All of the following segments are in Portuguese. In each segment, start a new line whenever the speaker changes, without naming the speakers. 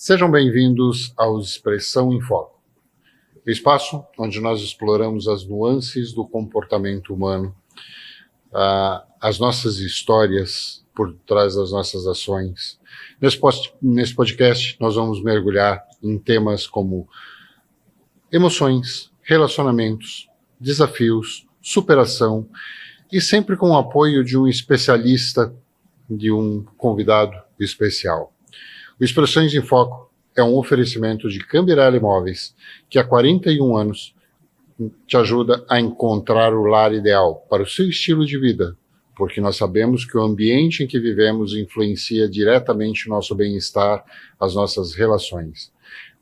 Sejam bem-vindos ao Expressão em Foco, espaço onde nós exploramos as nuances do comportamento humano, as nossas histórias por trás das nossas ações. Nesse podcast, nós vamos mergulhar em temas como emoções, relacionamentos, desafios, superação, e sempre com o apoio de um especialista, de um convidado especial. O Expressões em Foco é um oferecimento de Cambiral Imóveis, que há 41 anos te ajuda a encontrar o lar ideal para o seu estilo de vida, porque nós sabemos que o ambiente em que vivemos influencia diretamente o nosso bem-estar, as nossas relações.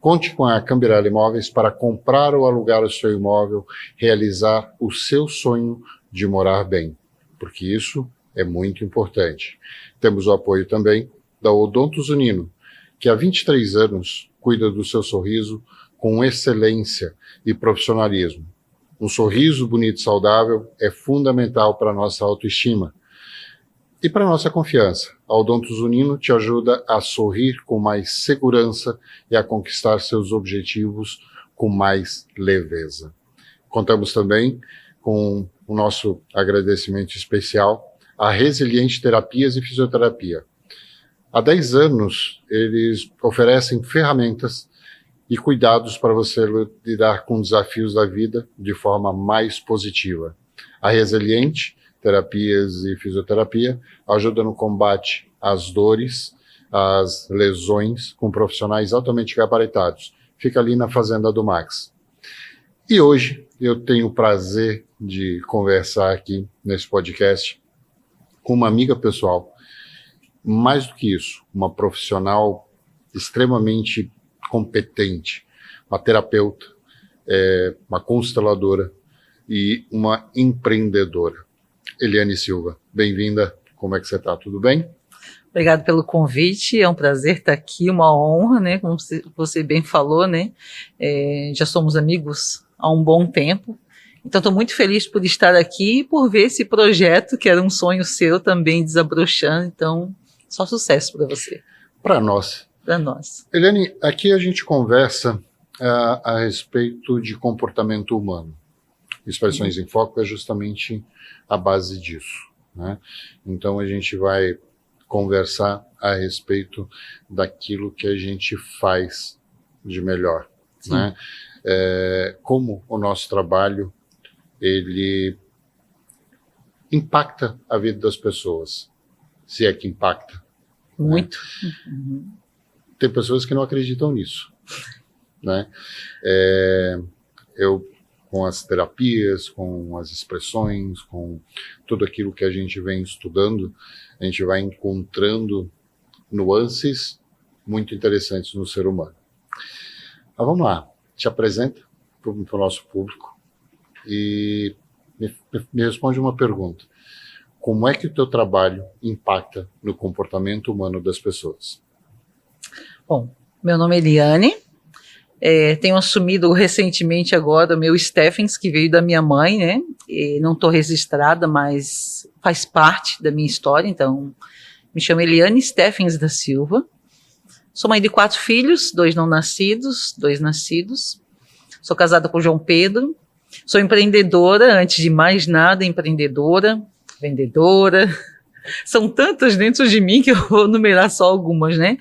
Conte com a Cambiral Imóveis para comprar ou alugar o seu imóvel, realizar o seu sonho de morar bem, porque isso é muito importante. Temos o apoio também da Odonto Zunino, que há 23 anos cuida do seu sorriso com excelência e profissionalismo. Um sorriso bonito e saudável é fundamental para a nossa autoestima e para a nossa confiança. A Odonto Zunino te ajuda a sorrir com mais segurança e a conquistar seus objetivos com mais leveza. Contamos também com o nosso agradecimento especial à Resiliente Terapias e Fisioterapia. Há 10 anos, eles oferecem ferramentas e cuidados para você lidar com desafios da vida de forma mais positiva. A Resiliente Terapias e Fisioterapia ajuda no combate às dores, às lesões, com profissionais altamente gabaritados. Fica ali na Fazenda do Max. E hoje eu tenho o prazer de conversar aqui nesse podcast com uma amiga pessoal. Mais do que isso, uma profissional extremamente competente, uma terapeuta, uma consteladora e uma empreendedora. Eliane Silva, bem-vinda. Como é que você está? Tudo bem?
Obrigado pelo convite, é um prazer estar aqui, uma honra, né? Como você bem falou, né? Já somos amigos há um bom tempo, então estou muito feliz por estar aqui e por ver esse projeto, que era um sonho seu, também desabrochando, então só sucesso para você.
Para nós.
Para nós.
Eliane, aqui a gente conversa a respeito de comportamento humano. Expressões em Foco é justamente a base disso, né? Então a gente vai conversar a respeito daquilo que a gente faz de melhor, né? Como o nosso trabalho ele impacta a vida das pessoas, se é que impacta.
Muito.
Né? Tem pessoas que não acreditam nisso, né? Eu, com as terapias, com as expressões, com tudo aquilo que a gente vem estudando, a gente vai encontrando nuances muito interessantes no ser humano. Mas vamos lá, te apresenta para o nosso público e me responde uma pergunta. Como é que o teu trabalho impacta no comportamento humano das pessoas?
Bom, meu nome é Eliane, tenho assumido recentemente agora o meu Stephens, que veio da minha mãe, né? Não estou registrada, mas faz parte da minha história, então me chamo Eliane Stephens da Silva. Sou mãe de 4 filhos, 2 não nascidos, 2 nascidos. Sou casada com o João Pedro. Sou empreendedora, antes de mais nada, empreendedora, vendedora. São tantas dentro de mim que eu vou numerar só algumas, né?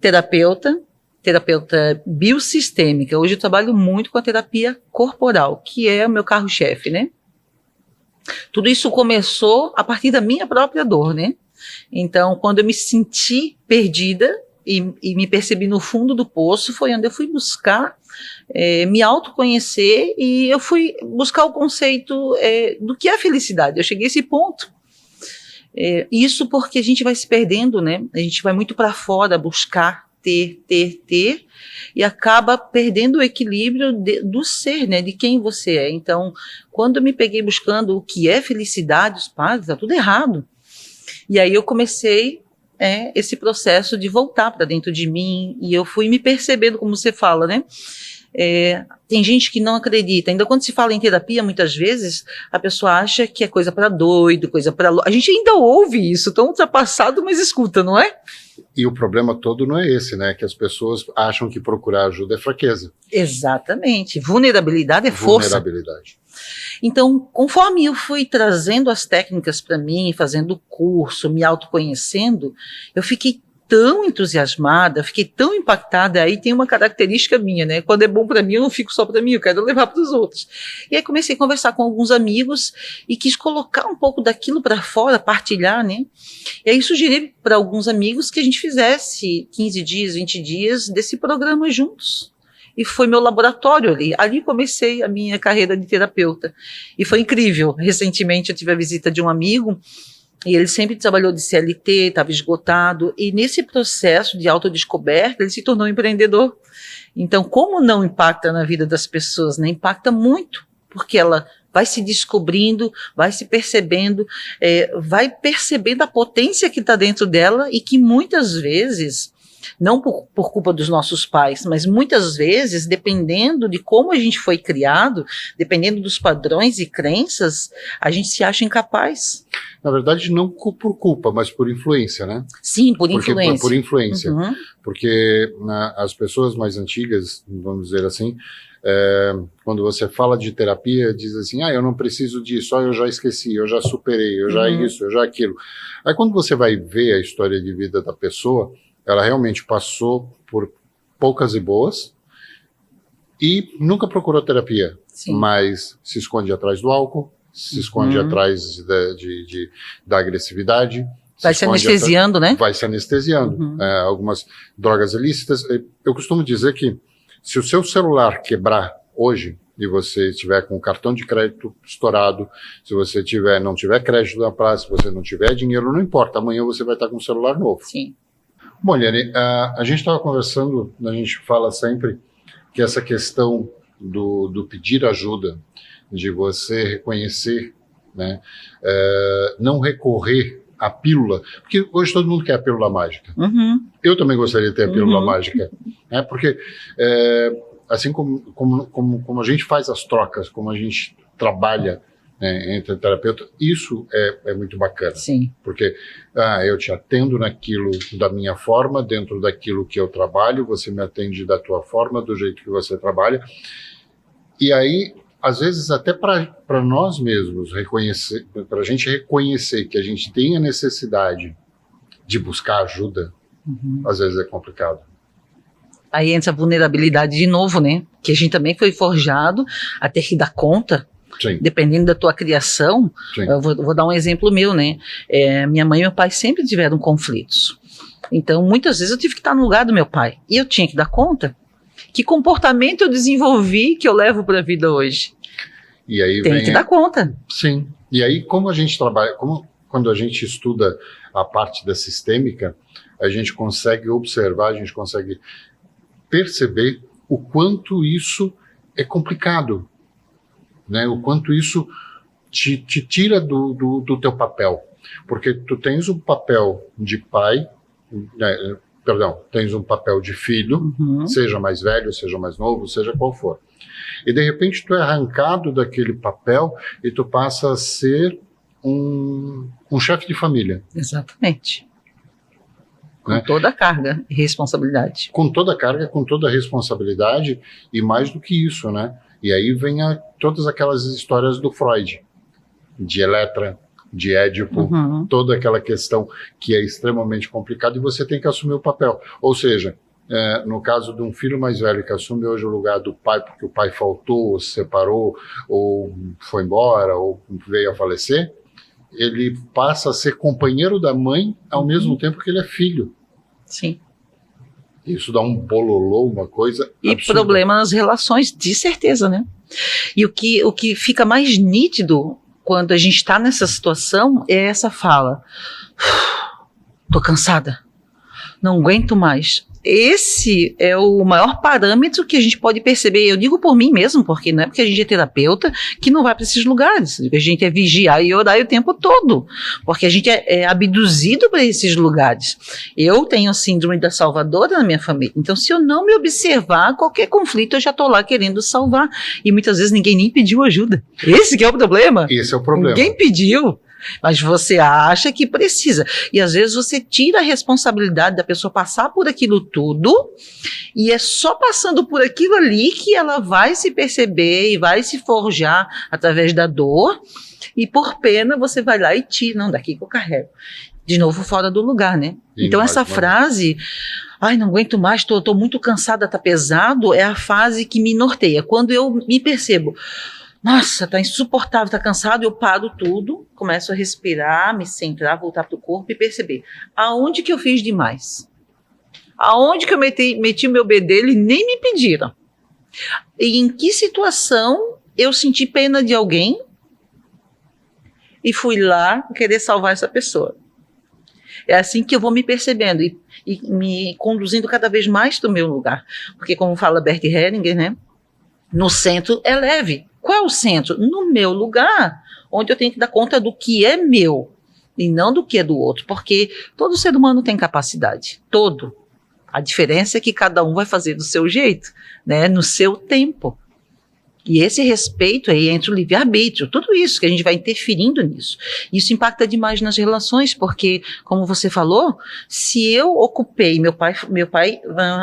Terapeuta biosistêmica. Hoje eu trabalho muito com a terapia corporal, que é o meu carro-chefe, né? Tudo isso começou a partir da minha própria dor, né? Então, quando eu me senti perdida e me percebi no fundo do poço, foi onde eu fui buscar me autoconhecer e eu fui buscar o conceito do que é felicidade. Eu cheguei a esse ponto. Isso porque a gente vai se perdendo, né? A gente vai muito para fora buscar ter, e acaba perdendo o equilíbrio do ser, né? De quem você é. Então, quando eu me peguei buscando o que é felicidade, os padres, tá tudo errado. E aí eu comecei esse processo de voltar para dentro de mim e eu fui me percebendo, como você fala, né? Tem gente que não acredita. Ainda quando se fala em terapia, muitas vezes, a pessoa acha que é coisa para doido, coisa para louco. A gente ainda ouve isso, tão ultrapassado, mas escuta, não é?
E o problema todo não é esse, né? Que as pessoas acham que procurar ajuda é fraqueza.
Exatamente. Vulnerabilidade é força.
Vulnerabilidade.
Então, conforme eu fui trazendo as técnicas para mim, fazendo curso, me autoconhecendo, eu fiquei tão entusiasmada, fiquei tão impactada. Aí tem uma característica minha, né? Quando é bom para mim, eu não fico só para mim, eu quero levar para os outros. E aí comecei a conversar com alguns amigos e quis colocar um pouco daquilo para fora, partilhar, né? E aí sugeri para alguns amigos que a gente fizesse 15 dias, 20 dias desse programa juntos. E foi meu laboratório ali. Ali comecei a minha carreira de terapeuta. E foi incrível. Recentemente eu tive a visita de um amigo e ele sempre trabalhou de CLT, estava esgotado. E nesse processo de autodescoberta, ele se tornou empreendedor. Então, como não impacta na vida das pessoas, né? Impacta muito, porque ela vai se descobrindo, vai se percebendo, vai percebendo a potência que está dentro dela e que muitas vezes, não por culpa dos nossos pais, mas muitas vezes, dependendo de como a gente foi criado, dependendo dos padrões e crenças, a gente se acha incapaz.
Na verdade, não por culpa, mas por influência, né?
Sim, por influência.
Por influência.
Uhum.
Porque as pessoas mais antigas, vamos dizer assim, quando você fala de terapia, diz assim, eu não preciso disso, eu já esqueci, eu já superei, eu já isso, eu já aquilo. Aí quando você vai ver a história de vida da pessoa, ela realmente passou por poucas e boas e nunca procurou terapia. Sim. Mas se esconde atrás do álcool, se esconde atrás da agressividade.
Vai se anestesiando, né?
Vai se anestesiando. Algumas drogas ilícitas. Eu costumo dizer que se o seu celular quebrar hoje e você estiver com o cartão de crédito estourado, se você não tiver crédito na praça, se você não tiver dinheiro, não importa, amanhã você vai estar com um celular novo.
Sim.
Bom, Liane, a gente estava conversando, a gente fala sempre que essa questão do pedir ajuda, de você reconhecer, né, não recorrer à pílula, porque hoje todo mundo quer a pílula mágica. Eu também gostaria de ter a pílula mágica, né, porque assim como a gente faz as trocas, como a gente trabalha, né, entre terapeuta, isso é muito bacana.
Sim.
Porque eu te atendo naquilo da minha forma, dentro daquilo que eu trabalho, você me atende da tua forma, do jeito que você trabalha. E aí, às vezes, até para nós mesmos, para a gente reconhecer que a gente tem a necessidade de buscar ajuda, às vezes é complicado.
Aí entra a vulnerabilidade de novo, né? Que a gente também foi forjado a ter que dar conta.
Sim.
Dependendo da tua criação. Eu vou dar um exemplo meu, né? Minha mãe e meu pai sempre tiveram conflitos. Então, muitas vezes eu tive que estar no lugar do meu pai. E eu tinha que dar conta. Que comportamento eu desenvolvi que eu levo para a vida hoje?
E aí
tem que dar conta.
Sim. E aí, como a gente trabalha, quando a gente estuda a parte da sistêmica, a gente consegue observar, a gente consegue perceber o quanto isso é complicado. Né, o quanto isso te tira do teu papel, porque tu tens um papel de pai, tens um papel de filho, seja mais velho, seja mais novo, seja qual for, e de repente tu é arrancado daquele papel e tu passa a ser um chefe de família.
Exatamente. Com toda a carga e responsabilidade.
Com toda a carga, com toda a responsabilidade, e mais do que isso, né? E aí vem todas aquelas histórias do Freud, de Eletra, de Édipo, toda aquela questão que é extremamente complicada e você tem que assumir o papel. Ou seja, no caso de um filho mais velho que assume hoje o lugar do pai porque o pai faltou, ou se separou, ou foi embora, ou veio a falecer, ele passa a ser companheiro da mãe ao mesmo tempo que ele é filho.
Sim.
Isso dá um bololô, uma coisa
e
absurda.
Problema nas relações, de certeza, né? E o que fica mais nítido quando a gente está nessa situação é essa fala. Tô cansada, não aguento mais. esse é o maior parâmetro que a gente pode perceber. Eu digo por mim mesmo, porque não é porque a gente é terapeuta que não vai para esses lugares. A gente é vigiar e orar o tempo todo, porque a gente é abduzido para esses lugares. Eu tenho a síndrome da salvadora na minha família. Então, se eu não me observar, qualquer conflito eu já estou lá querendo salvar. E muitas vezes ninguém nem pediu ajuda. Esse que é o problema.
Esse é o problema.
Ninguém pediu. Mas você acha que precisa. E às vezes você tira a responsabilidade da pessoa passar por aquilo tudo, e é só passando por aquilo ali que ela vai se perceber e vai se forjar através da dor, e por pena você vai lá e tira. Não, daqui que eu carrego. De novo fora do lugar, né? Então essa frase, ai, não aguento mais, tô muito cansada, tá pesado, é a fase que me norteia. Quando eu me percebo, nossa, tá insuportável, tá cansado, eu paro tudo, começo a respirar, me centrar, voltar pro corpo e perceber aonde que eu fiz demais. Aonde que eu meti o meu bedelho e nem me pediram. E em que situação eu senti pena de alguém e fui lá querer salvar essa pessoa. É assim que eu vou me percebendo e me conduzindo cada vez mais do meu lugar. Porque como fala Bert Hellinger, né? No centro é leve. Qual é o centro? No meu lugar, onde eu tenho que dar conta do que é meu e não do que é do outro, porque todo ser humano tem capacidade, todo. A diferença é que cada um vai fazer do seu jeito, né, no seu tempo. E esse respeito aí entre o livre-arbítrio, tudo isso que a gente vai interferindo nisso. Isso impacta demais nas relações, porque, como você falou, se eu ocupei, meu pai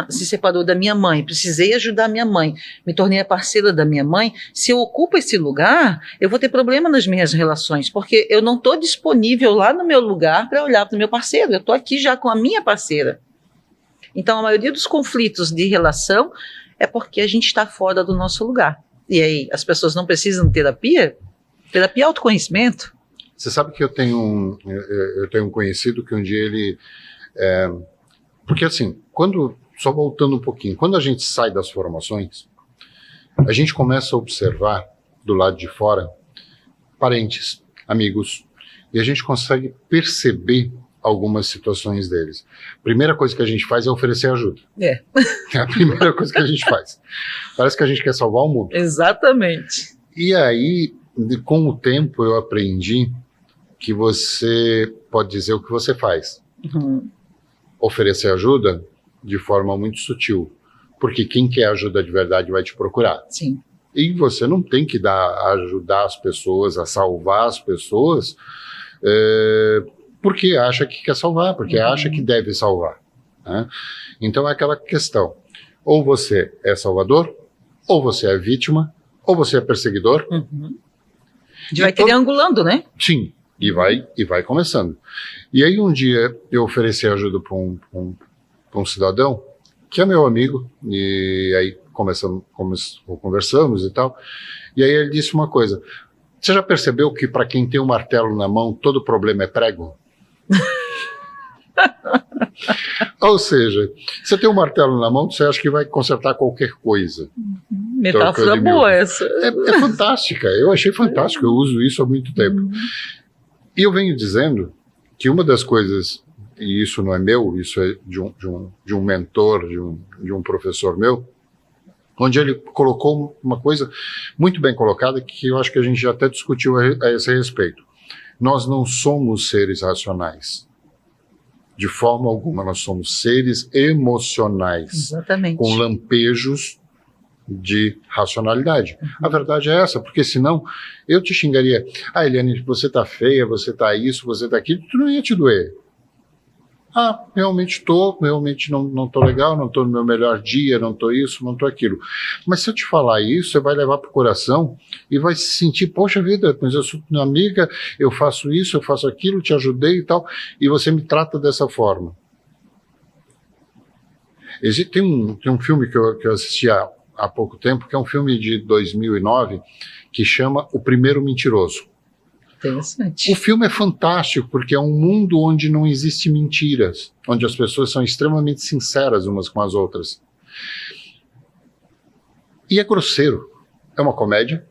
se separou da minha mãe, precisei ajudar minha mãe, me tornei a parceira da minha mãe, se eu ocupo esse lugar, eu vou ter problema nas minhas relações, porque eu não estou disponível lá no meu lugar para olhar para o meu parceiro, eu estou aqui já com a minha parceira. Então, a maioria dos conflitos de relação é porque a gente está fora do nosso lugar. E aí, as pessoas não precisam de terapia? Terapia é autoconhecimento.
Você sabe que eu tenho um conhecido que um dia ele... porque assim, só voltando um pouquinho, quando a gente sai das formações, a gente começa a observar do lado de fora parentes, amigos, e a gente consegue perceber algumas situações deles. Primeira coisa que a gente faz é oferecer ajuda. É a primeira coisa que a gente faz. Parece que a gente quer salvar o mundo.
Exatamente.
E aí, com o tempo, eu aprendi que você pode dizer o que você faz. Uhum. Oferecer ajuda de forma muito sutil. Porque quem quer ajuda de verdade vai te procurar.
Sim.
E você não tem que ajudar as pessoas, a salvar as pessoas, porque acha que quer salvar, porque acha que deve salvar, né? Então é aquela questão, ou você é salvador, ou você é vítima, ou você é perseguidor.
Uhum. A gente vai triangulando, né?
Sim, e vai começando. E aí um dia eu ofereci ajuda para um cidadão, que é meu amigo, e aí conversamos e tal, e aí ele disse uma coisa: você já percebeu que para quem tem um martelo na mão, todo problema é prego? Ou seja, você tem um martelo na mão, você acha que vai consertar qualquer coisa.
Metáfora boa essa.
É fantástica, eu achei fantástico, eu uso isso há muito tempo. E eu venho dizendo que uma das coisas, e isso não é meu, isso é de um mentor, de um professor meu, onde ele colocou uma coisa muito bem colocada, que eu acho que a gente já até discutiu a esse respeito. Nós não somos seres racionais. De forma alguma, nós somos seres emocionais.
Exatamente.
Com lampejos de racionalidade. Uhum. A verdade é essa, porque senão eu te xingaria: ah, Eliane, você tá feia, você tá isso, você tá aquilo, tu não ia te doer. Ah, realmente não tô legal, não tô no meu melhor dia, não tô isso, não tô aquilo. Mas se eu te falar isso, você vai levar pro coração e vai se sentir: poxa vida, mas eu sou tua amiga, eu faço isso, eu faço aquilo, te ajudei e tal, e você me trata dessa forma. Tem um filme que eu assisti há pouco tempo, que é um filme de 2009, que chama O Primeiro Mentiroso.
Interessante.
O filme é fantástico, porque é um mundo onde não existe mentiras, onde as pessoas são extremamente sinceras umas com as outras. E é grosseiro. É uma comédia,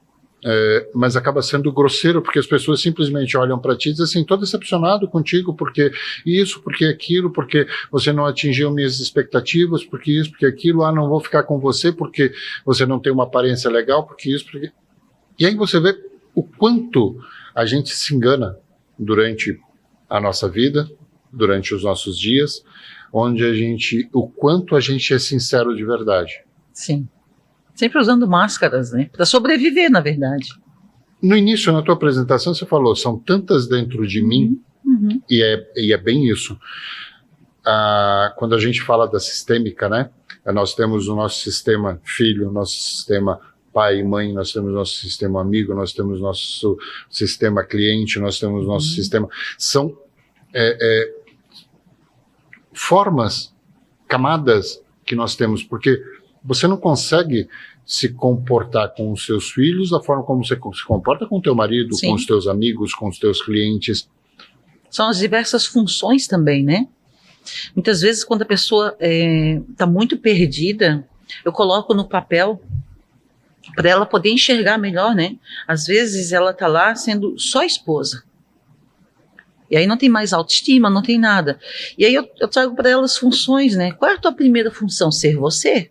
mas acaba sendo grosseiro, porque as pessoas simplesmente olham para ti e dizem assim, estou decepcionado contigo, porque isso, porque aquilo, porque você não atingiu minhas expectativas, porque isso, porque aquilo, não vou ficar com você porque você não tem uma aparência legal, porque isso, porque... E aí você vê o quanto a gente se engana durante a nossa vida, durante os nossos dias, o quanto a gente é sincero de verdade.
Sim. Sempre usando máscaras, né? Para sobreviver, na verdade.
No início, na tua apresentação, você falou, são tantas dentro de mim, e é bem isso. Quando a gente fala da sistêmica, né? Nós temos o nosso sistema filho, nosso sistema pai e mãe, nós temos nosso sistema amigo, nós temos nosso sistema cliente, nós temos nosso sistema... São formas, camadas que nós temos, porque você não consegue se comportar com os seus filhos da forma como você se comporta com o teu marido,
Sim.
com os teus amigos, com os teus clientes.
São as diversas funções também, né? Muitas vezes, quando a pessoa está muito perdida, eu coloco no papel para ela poder enxergar melhor, né? Às vezes ela está lá sendo só esposa. E aí não tem mais autoestima, não tem nada. E aí eu trago para ela as funções, né? Qual é a tua primeira função? Ser você?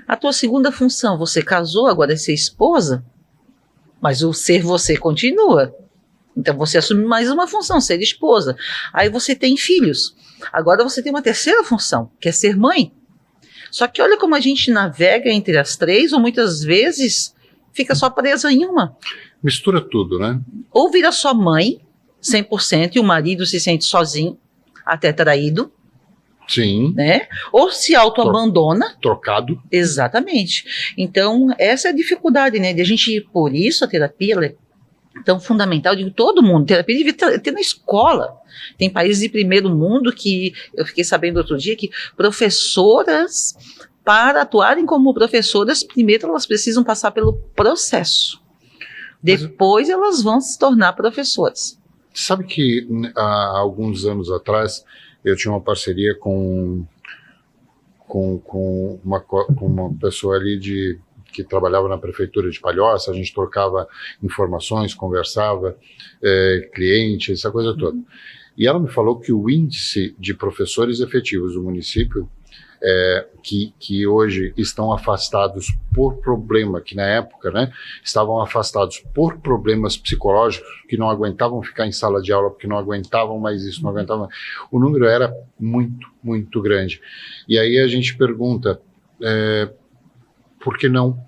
A tua segunda função, você casou, agora é ser esposa? Mas o ser você continua. Então você assume mais uma função, ser esposa. Aí você tem filhos. Agora você tem uma terceira função, que é ser mãe. Só que olha como a gente navega entre as três, ou muitas vezes fica só presa em uma.
Mistura tudo, né?
Ou vira só mãe, 100%, e o marido se sente sozinho, até traído.
Sim.
Né? Ou se autoabandona.
Trocado.
Exatamente. Então, essa é a dificuldade, né? De a gente, por isso, a terapia ela é tão fundamental, de todo mundo. Terapia devia ter na escola. Tem países de primeiro mundo que, eu fiquei sabendo outro dia, que professoras, para atuarem como professoras, primeiro elas precisam passar pelo processo. Depois elas vão se tornar professoras.
Sabe que há alguns anos atrás eu tinha uma parceria com uma pessoa ali que trabalhava na prefeitura de Palhoça, a gente trocava informações, conversava, clientes, essa coisa toda. E ela me falou que o índice de professores efetivos do município, que hoje estão afastados por problema, que na época, né, estavam afastados por problemas psicológicos, que não aguentavam ficar em sala de aula, porque não aguentavam mais isso, não aguentavam. O número era muito, muito grande. E aí a gente pergunta, por que não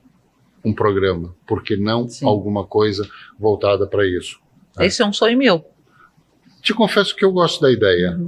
um programa? Por que não
Sim.
alguma coisa voltada para isso?
Esse é um sonho meu.
Te confesso que eu gosto da ideia.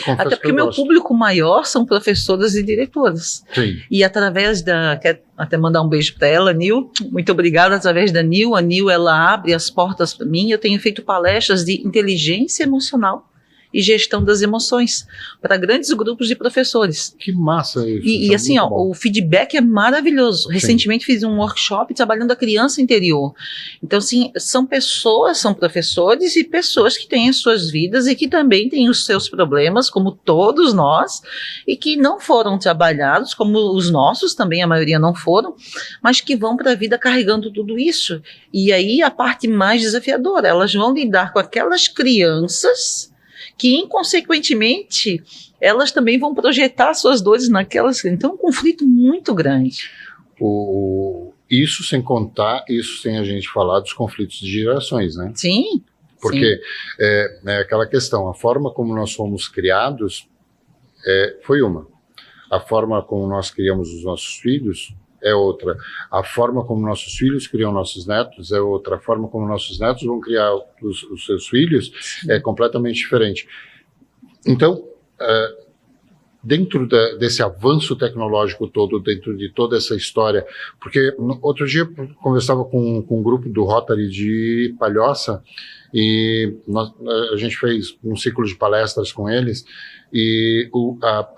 Até porque o meu público maior são professoras e diretoras.
Sim.
E através quero até mandar um beijo para ela, Nil, muito obrigada, através da Nil, a Nil ela abre as portas para mim, eu tenho feito palestras de inteligência emocional e gestão das emoções para grandes grupos de professores.
Que massa isso.
E assim, o feedback é maravilhoso.
Sim.
Recentemente fiz um workshop trabalhando a criança interior. Então, assim, são pessoas, são professores e pessoas que têm as suas vidas e que também têm os seus problemas, como todos nós, e que não foram trabalhados, como os nossos também, a maioria não foram, mas que vão para a vida carregando tudo isso. E aí a parte mais desafiadora, elas vão lidar com aquelas crianças que, inconsequentemente, elas também vão projetar suas dores naquelas... Então, é um conflito muito grande.
Isso sem contar, isso sem a gente falar dos conflitos de gerações, né?
Sim.
Porque é aquela questão, a forma como nós fomos criados foi uma. A forma como nós criamos os nossos filhos é outra. A forma como nossos filhos criam nossos netos é outra. A forma como nossos netos vão criar os seus filhos é completamente diferente. Então, dentro desse avanço tecnológico todo, dentro de toda essa história, porque outro dia eu conversava com um grupo do Rotary de Palhoça e a gente fez um ciclo de palestras com eles e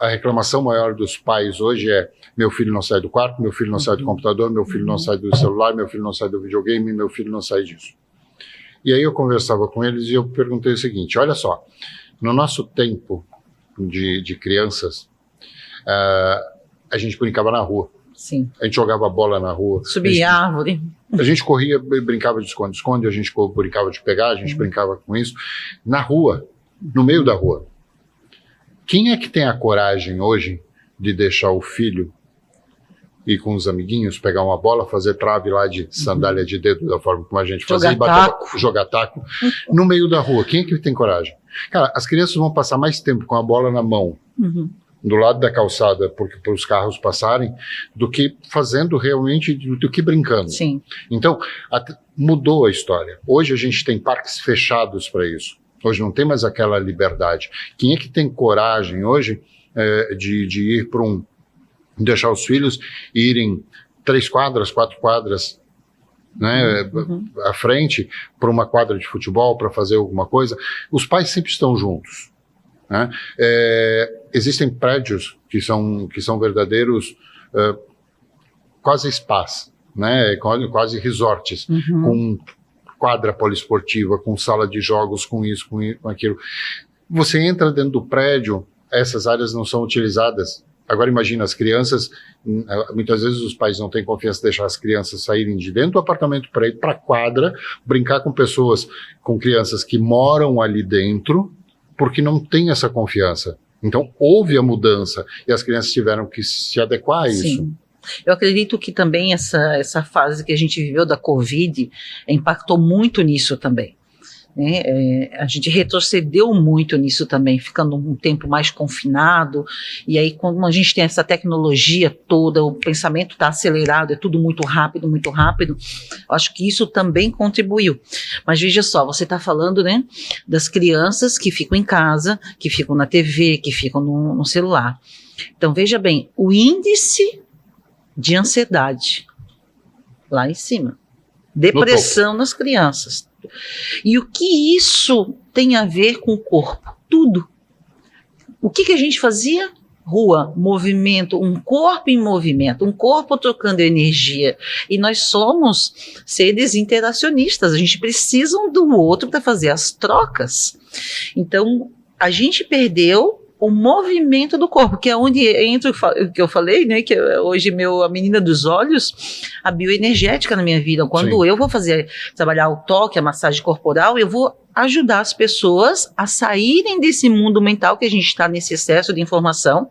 a reclamação maior dos pais hoje é: meu filho não sai do quarto, meu filho não sai do computador, meu filho não sai do celular, meu filho não sai do videogame, meu filho não sai disso. E aí eu conversava com eles e eu perguntei o seguinte: olha só, no nosso tempo de crianças, a gente brincava na rua.
Sim.
A gente jogava bola na rua.
Subir em árvore.
A gente corria, brincava de esconde-esconde, a gente brincava de pegar, a gente brincava com isso. Na rua, no meio da rua. Quem é que tem a coragem hoje de deixar o filho ir com os amiguinhos, pegar uma bola, fazer trave lá de sandália de dedo, da forma como a gente fazia, jogar taco, no meio da rua? Quem é que tem coragem? Cara, as crianças vão passar mais tempo com a bola na mão, do lado da calçada, para os carros passarem, do que fazendo realmente, do que brincando.
Sim.
Então, mudou a história. Hoje a gente tem parques fechados para isso. Hoje não tem mais aquela liberdade. Quem é que tem coragem hoje de ir para deixar os filhos irem 3 quadras, 4 quadras, né, à frente, para uma quadra de futebol, para fazer alguma coisa? Os pais sempre estão juntos. Né? Existem prédios que são verdadeiros quase spas, né? Quase resorts, com quadra poliesportiva, com sala de jogos, com isso, com aquilo. Você entra dentro do prédio, essas áreas não são utilizadas. Agora imagina, as crianças, muitas vezes os pais não têm confiança de deixar as crianças saírem de dentro do apartamento para ir para a quadra, brincar com pessoas, com crianças que moram ali dentro, porque não tem essa confiança. Então houve a mudança e as crianças tiveram que se adequar a isso.
Sim. Eu acredito que também essa fase que a gente viveu da Covid impactou muito nisso também. Né? A gente retrocedeu muito nisso também, ficando um tempo mais confinado, e aí quando a gente tem essa tecnologia toda, o pensamento está acelerado, é tudo muito rápido, acho que isso também contribuiu. Mas veja só, você está falando, né, das crianças que ficam em casa, que ficam na TV, que ficam no celular. Então veja bem, o índice de ansiedade lá em cima, depressão nas crianças. E o que isso tem a ver com o corpo? Tudo. O que a gente fazia? Rua, movimento, um corpo em movimento, um corpo trocando energia. E nós somos seres interacionistas, a gente precisa um do outro para fazer as trocas. Então, a gente perdeu o movimento do corpo, que é onde entra o que eu falei, né, que hoje a menina dos olhos, a bioenergética na minha vida. Quando Sim. eu vou trabalhar o toque, a massagem corporal, eu vou ajudar as pessoas a saírem desse mundo mental que a gente está nesse excesso de informação.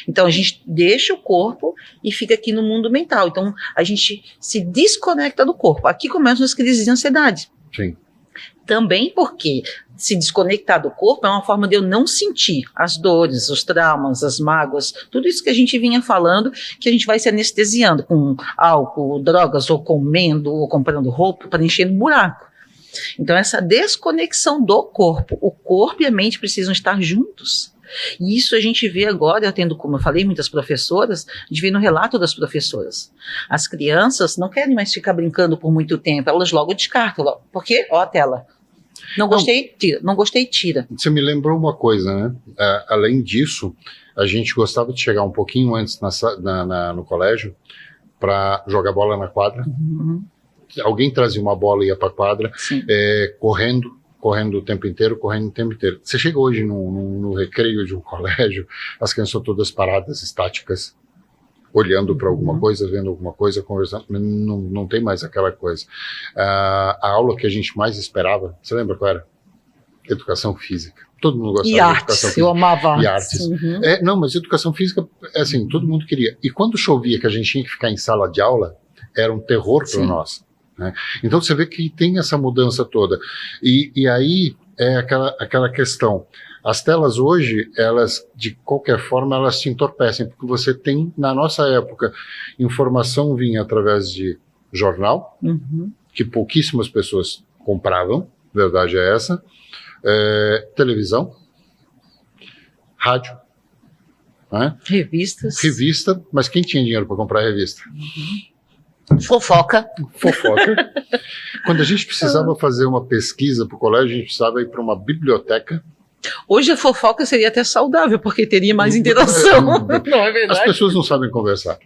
Então a gente deixa o corpo e fica aqui no mundo mental. Então a gente se desconecta do corpo. Aqui começam as crises de ansiedade.
Sim.
Também porque se desconectar do corpo é uma forma de eu não sentir as dores, os traumas, as mágoas, tudo isso que a gente vinha falando, que a gente vai se anestesiando com álcool, drogas, ou comendo, ou comprando roupa, preenchendo buraco. Então essa desconexão do corpo, o corpo e a mente precisam estar juntos. E isso a gente vê agora, eu tendo, como eu falei, muitas professoras, a gente vê no relato das professoras. As crianças não querem mais ficar brincando por muito tempo, elas logo descartam. Por quê? Ó a tela. Não gostei, tira. Não gostei, tira.
Você me lembrou uma coisa, né? Além disso, a gente gostava de chegar um pouquinho antes no colégio para jogar bola na quadra. Uhum. Alguém trazia uma bola e ia para a quadra, correndo o tempo inteiro. Você chega hoje no recreio de um colégio, as crianças são todas paradas, estáticas, olhando para alguma coisa, vendo alguma coisa, conversando. Não tem mais aquela coisa. A aula que a gente mais esperava, você lembra qual era? Educação física. Todo mundo gostava de educação física.
Eu amava
e artes.
Uhum.
Não, mas educação física, assim, todo mundo queria. E quando chovia, que a gente tinha que ficar em sala de aula, era um terror para nós. Né? Então você vê que tem essa mudança toda. E aí é aquela questão. As telas hoje, elas, de qualquer forma, elas te entorpecem, porque você tem, na nossa época, informação vinha através de jornal, que pouquíssimas pessoas compravam, verdade é essa, televisão, rádio, né? Revista, mas quem tinha dinheiro para comprar revista?
Fofoca.
Quando a gente precisava fazer uma pesquisa para o colégio, a gente precisava ir para uma biblioteca.
Hoje a fofoca seria até saudável, porque teria mais interação. Não é verdade?
As pessoas não sabem conversar.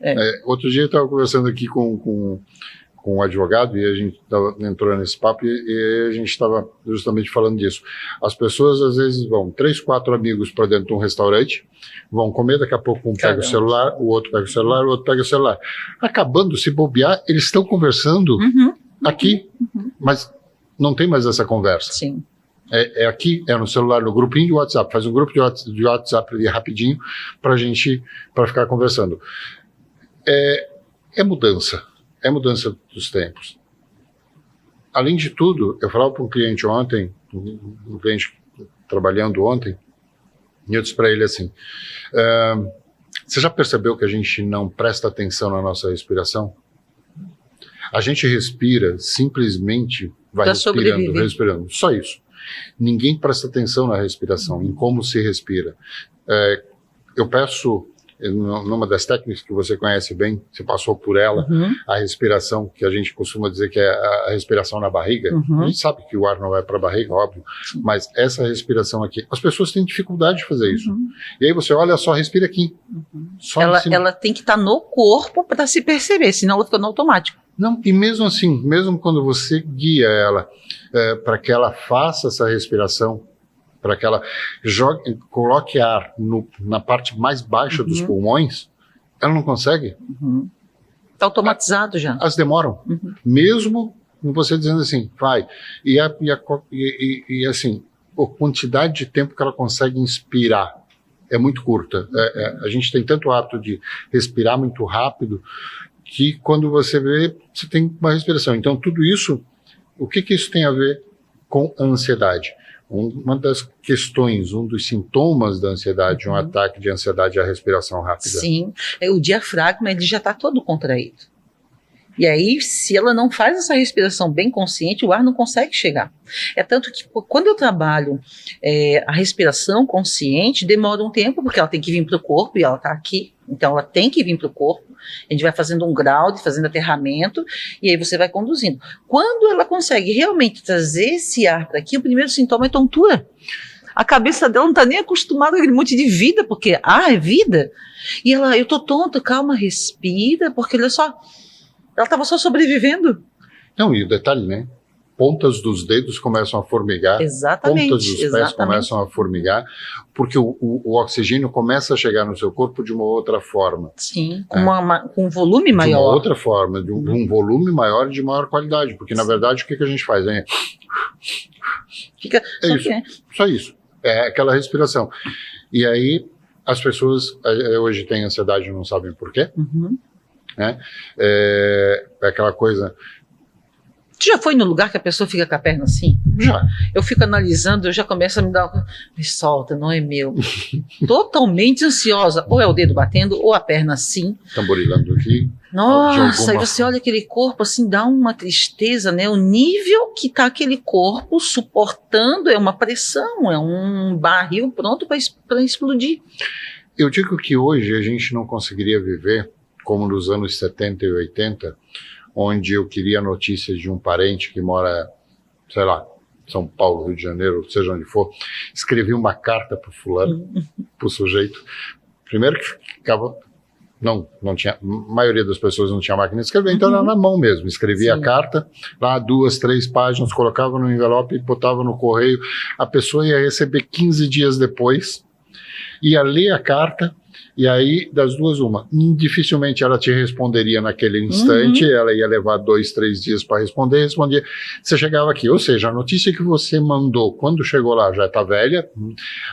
Outro dia eu estava conversando aqui com com um advogado e a gente entrou nesse papo e a gente estava justamente falando disso. As pessoas às vezes vão 3, 4 amigos para dentro de um restaurante, vão comer, daqui a pouco um pega o celular, o outro pega o celular, o outro pega o celular. Acabando, se bobear, eles estão conversando aqui, mas não tem mais essa conversa.
Sim.
É aqui, é no celular, no grupinho de WhatsApp, faz um grupo de WhatsApp ali rapidinho para ficar conversando. É mudança dos tempos. Além de tudo, eu falava para um cliente ontem, um cliente trabalhando ontem, e eu disse para ele assim, você já percebeu que a gente não presta atenção na nossa respiração? A gente respira, simplesmente vai respirando, só isso. Ninguém presta atenção na respiração, em como se respira. Eu peço, numa das técnicas que você conhece bem, você passou por ela, a respiração, que a gente costuma dizer que é a respiração na barriga. A gente sabe que o ar não vai para a barriga, óbvio, mas essa respiração aqui, as pessoas têm dificuldade de fazer isso. E aí você olha só, respira aqui. Só
ela tem que estar no corpo para se perceber, senão ela fica no automático.
Não, e mesmo assim, mesmo quando você guia ela para que ela faça essa respiração, para que ela coloque ar na parte mais baixa dos pulmões, ela não consegue.
Está automatizado já.
Elas demoram. Mesmo você dizendo assim, vai. E assim, a quantidade de tempo que ela consegue inspirar é muito curta. A gente tem tanto hábito de respirar muito rápido que quando você vê, você tem uma respiração. Então, tudo isso, o que isso tem a ver com a ansiedade? Uma das questões, um dos sintomas da ansiedade, um ataque de ansiedade é a respiração rápida.
Sim, o diafragma ele já está todo contraído. E aí, se ela não faz essa respiração bem consciente, o ar não consegue chegar. É tanto que quando eu trabalho a respiração consciente, demora um tempo, porque ela tem que vir para o corpo, e ela está aqui, então ela tem que vir para o corpo. A gente vai fazendo um grau, fazendo aterramento, e aí você vai conduzindo. Quando ela consegue realmente trazer esse ar para aqui, o primeiro sintoma é tontura. A cabeça dela não está nem acostumada com aquele monte de vida, porque é vida. E ela, eu tô tonta, calma, respira, porque olha só, ela estava só sobrevivendo.
Não, e o detalhe, né? Pontas dos dedos começam a formigar.
Exatamente.
Pontas dos pés começam a formigar, porque o oxigênio começa a chegar no seu corpo de uma outra forma.
Sim, com um volume maior.
De uma outra forma, de um volume maior e de maior qualidade, porque na verdade o que a gente faz?
Fica
só isso. É aquela respiração. E aí as pessoas hoje têm ansiedade e não sabem por quê. Né? É aquela coisa.
Tu já foi no lugar que a pessoa fica com a perna assim?
Já.
Eu fico analisando, eu já começo a me dar... Me solta, não é meu. Totalmente ansiosa. Ou é o dedo batendo, ou a perna assim.
Tamborilando aqui.
Nossa, aí você olha aquele corpo assim, dá uma tristeza, né? O nível que tá aquele corpo suportando é uma pressão, é um barril pronto para explodir.
Eu digo que hoje a gente não conseguiria viver como nos anos 70 e 80, onde eu queria notícias de um parente que mora, sei lá, São Paulo, Rio de Janeiro, seja onde for, escrevi uma carta para o fulano, para o sujeito. Primeiro que ficava... Não tinha, a maioria das pessoas não tinha máquina de escrever, então era na mão mesmo. Escrevia a carta, lá 2, 3 páginas, colocava no envelope e botava no correio. A pessoa ia receber 15 dias depois, ia ler a carta, e aí, das duas, uma. Dificilmente ela te responderia naquele instante, ela ia levar 2, 3 dias para respondia. Você chegava aqui, ou seja, a notícia que você mandou, quando chegou lá, já está velha.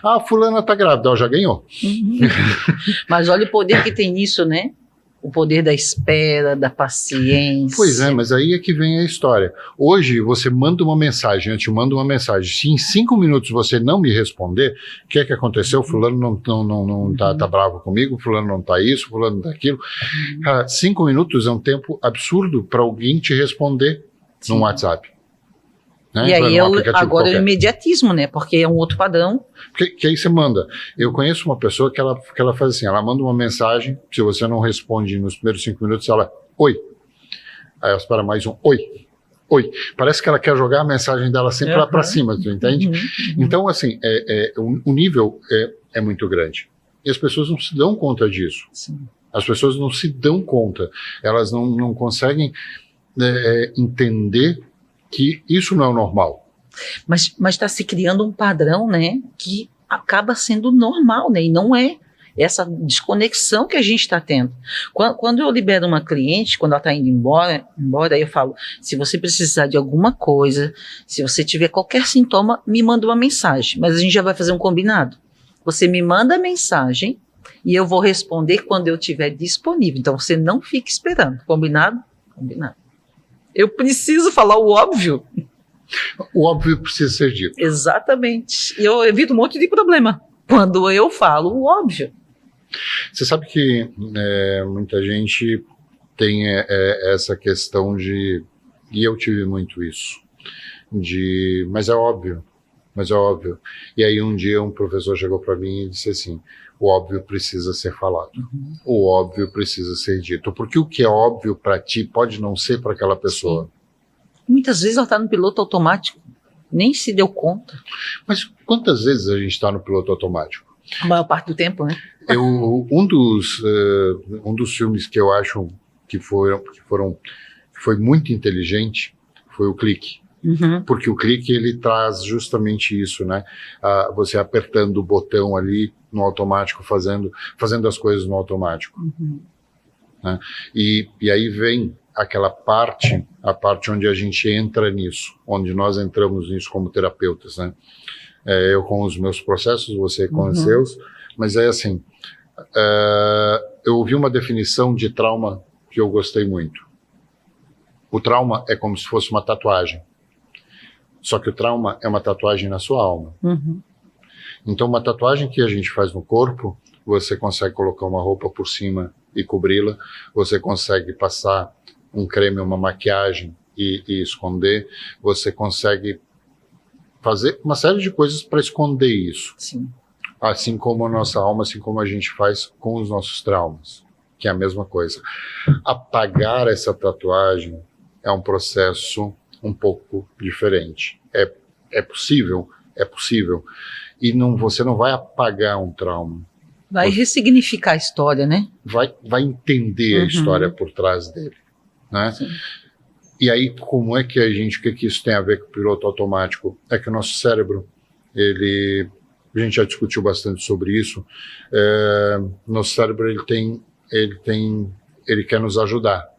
Ah, fulana está grávida, ela já ganhou.
Mas olha o poder que tem nisso, né? O poder da espera, da paciência.
Pois é, mas aí é que vem a história. Hoje você manda uma mensagem, eu te mando uma mensagem. Se em 5 minutos você não me responder, o que é que aconteceu? Fulano não tá bravo comigo, fulano não tá isso, fulano não tá aquilo. 5 minutos é um tempo absurdo para alguém te responder no WhatsApp. Né?
E aí agora é o imediatismo, né? Porque é um outro padrão.
Que aí você manda. Eu conheço uma pessoa que ela faz assim, ela manda uma mensagem, se você não responde nos primeiros 5 minutos, ela, oi. Aí ela espera mais um, oi. Parece que ela quer jogar a mensagem dela sempre lá para cima, tu entende? Então, assim, o nível é muito grande. E as pessoas não se dão conta disso.
Sim.
As pessoas não se dão conta. Elas não conseguem entender que isso não é o normal.
Mas está se criando um padrão, né, que acaba sendo normal, né, e não é essa desconexão que a gente está tendo. Quando eu libero uma cliente, quando ela está indo embora, eu falo, se você precisar de alguma coisa, se você tiver qualquer sintoma, me manda uma mensagem, mas a gente já vai fazer um combinado. Você me manda a mensagem e eu vou responder quando eu estiver disponível. Então você não fique esperando. Combinado? Combinado. Eu preciso falar o óbvio.
O óbvio precisa ser dito.
Exatamente. E eu evito um monte de problema quando eu falo o óbvio.
Você sabe que muita gente tem essa questão de, e eu tive muito isso, mas é óbvio. E aí um dia um professor chegou para mim e disse assim, o óbvio precisa ser falado, o óbvio precisa ser dito, porque o que é óbvio para ti pode não ser para aquela pessoa.
Sim. Muitas vezes ela está no piloto automático, nem se deu conta.
Mas quantas vezes a gente está no piloto automático?
A maior parte do tempo, né?
Um dos filmes que eu acho que foi muito inteligente foi o Clique. Porque o Clique, ele traz justamente isso, né? Você apertando o botão ali no automático, fazendo as coisas no automático. Né? E aí vem aquela parte, a parte onde a gente entra nisso, onde nós entramos nisso como terapeutas, né? Eu com os meus processos, você com os seus, mas é assim, eu ouvi uma definição de trauma que eu gostei muito. O trauma é como se fosse uma tatuagem, só que o trauma é uma tatuagem na sua alma. Então uma tatuagem que a gente faz no corpo, você consegue colocar uma roupa por cima e cobri-la, você consegue passar um creme, uma maquiagem e esconder, você consegue fazer uma série de coisas para esconder isso.
Sim.
Assim como a nossa alma, assim como a gente faz com os nossos traumas, que é a mesma coisa. Apagar essa tatuagem é um processo um pouco diferente. É possível. E você não vai apagar um trauma.
Vai ressignificar a história, né?
Vai entender a história por trás dele, né? Sim. E aí, como é que o que isso tem a ver com o piloto automático? É que o nosso cérebro, a gente já discutiu bastante sobre isso, nosso cérebro, ele quer nos ajudar.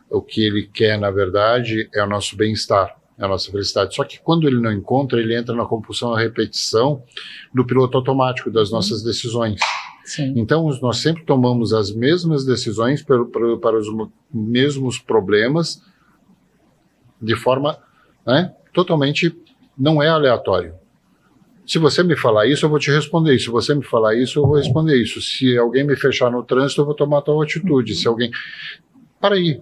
O que ele quer, na verdade, é o nosso bem-estar, é a nossa felicidade. Só que quando ele não encontra, ele entra na compulsão, a repetição do piloto automático, das nossas decisões.
Sim.
Então, nós sempre tomamos as mesmas decisões para os mesmos problemas, de forma, né, totalmente, não é aleatório. Se você me falar isso, eu vou te responder isso. Se você me falar isso, eu vou responder isso. Se alguém me fechar no trânsito, eu vou tomar tal atitude. Se alguém... Para aí.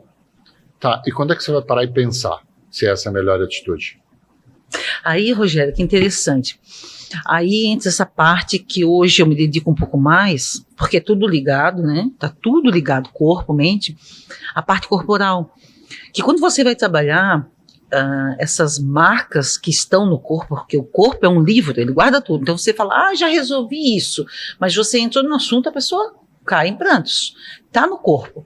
Tá, e quando é que você vai parar e pensar se essa é a melhor atitude?
Aí, Rogério, que interessante. Aí entra essa parte que hoje eu me dedico um pouco mais, porque é tudo ligado, né? Tá tudo ligado, corpo, mente, a parte corporal. Que quando você vai trabalhar essas marcas que estão no corpo, porque o corpo é um livro, ele guarda tudo. Então você fala, já resolvi isso, mas você entrou no assunto, a pessoa cai em prantos. Tá no corpo.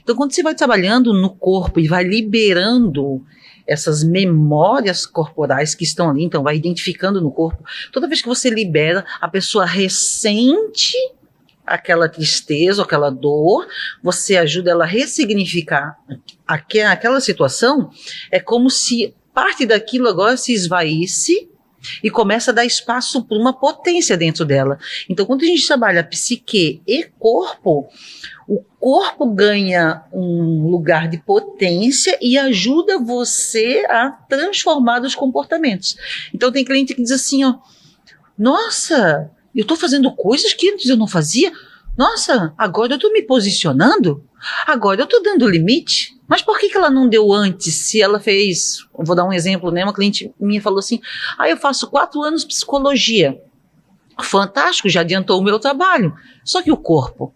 Então quando você vai trabalhando no corpo e vai liberando essas memórias corporais que estão ali, então vai identificando no corpo, toda vez que você libera, a pessoa ressente aquela tristeza, aquela dor, você ajuda ela a ressignificar aquela situação, é como se parte daquilo agora se esvaísse e começa a dar espaço para uma potência dentro dela. Então, quando a gente trabalha psique e corpo, o corpo ganha um lugar de potência e ajuda você a transformar os comportamentos. Então, tem cliente que diz assim, nossa, eu estou fazendo coisas que antes eu não fazia. Nossa, agora eu estou me posicionando? Agora eu estou dando limite? Mas por que ela não deu antes? Se ela fez, vou dar um exemplo, né? Uma cliente minha falou assim, eu faço 4 anos de psicologia. Fantástico, já adiantou o meu trabalho. Só que o corpo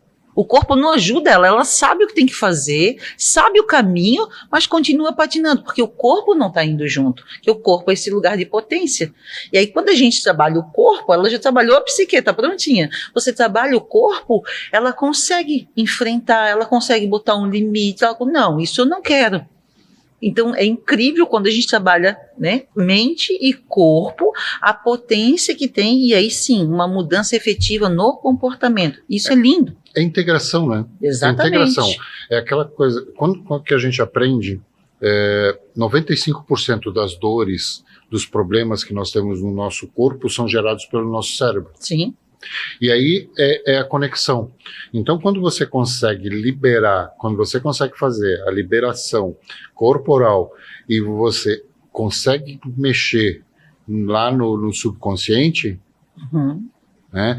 não ajuda ela sabe o que tem que fazer, sabe o caminho, mas continua patinando, porque o corpo não está indo junto, porque o corpo é esse lugar de potência. E aí quando a gente trabalha o corpo, ela já trabalhou a psique, está prontinha. Você trabalha o corpo, ela consegue enfrentar, ela consegue botar um limite, não, isso eu não quero. Então, é incrível quando a gente trabalha, né, mente e corpo, a potência que tem, e aí sim, uma mudança efetiva no comportamento. Isso é lindo.
É integração, né?
Exatamente.
É integração. É aquela coisa, quando que a gente aprende, 95% das dores, dos problemas que nós temos no nosso corpo são gerados pelo nosso cérebro.
Sim.
E aí é a conexão. Então, quando você consegue liberar, quando você consegue fazer a liberação corporal e você consegue mexer lá no subconsciente, né,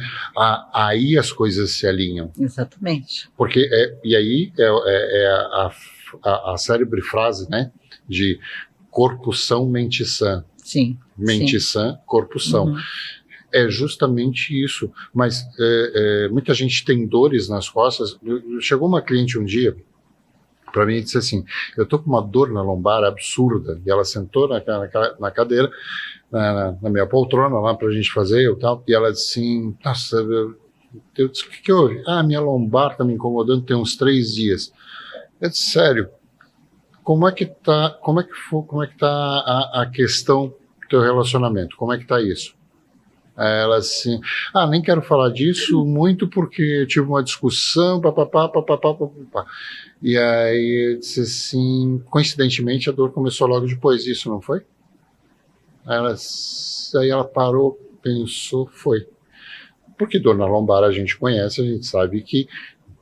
aí as coisas se alinham.
Exatamente.
Porque e aí a célebre frase, né, de corpo são, mente sã.
Sim.
Mente sã, corpo são. É justamente isso, mas muita gente tem dores nas costas. Chegou uma cliente um dia para mim e disse assim, eu tô com uma dor na lombar absurda, e ela sentou na cadeira, na minha poltrona lá pra gente fazer e tal, e ela disse assim, nossa, eu disse, o que houve? Minha lombar tá me incomodando tem uns 3 dias. Eu disse, sério, como é que tá a questão do teu relacionamento, como é que tá isso? Ela assim, nem quero falar disso muito porque eu tive uma discussão, papapá. E aí eu disse assim, coincidentemente a dor começou logo depois disso, não foi? Aí ela parou, pensou, foi. Porque dor na lombar a gente conhece, a gente sabe que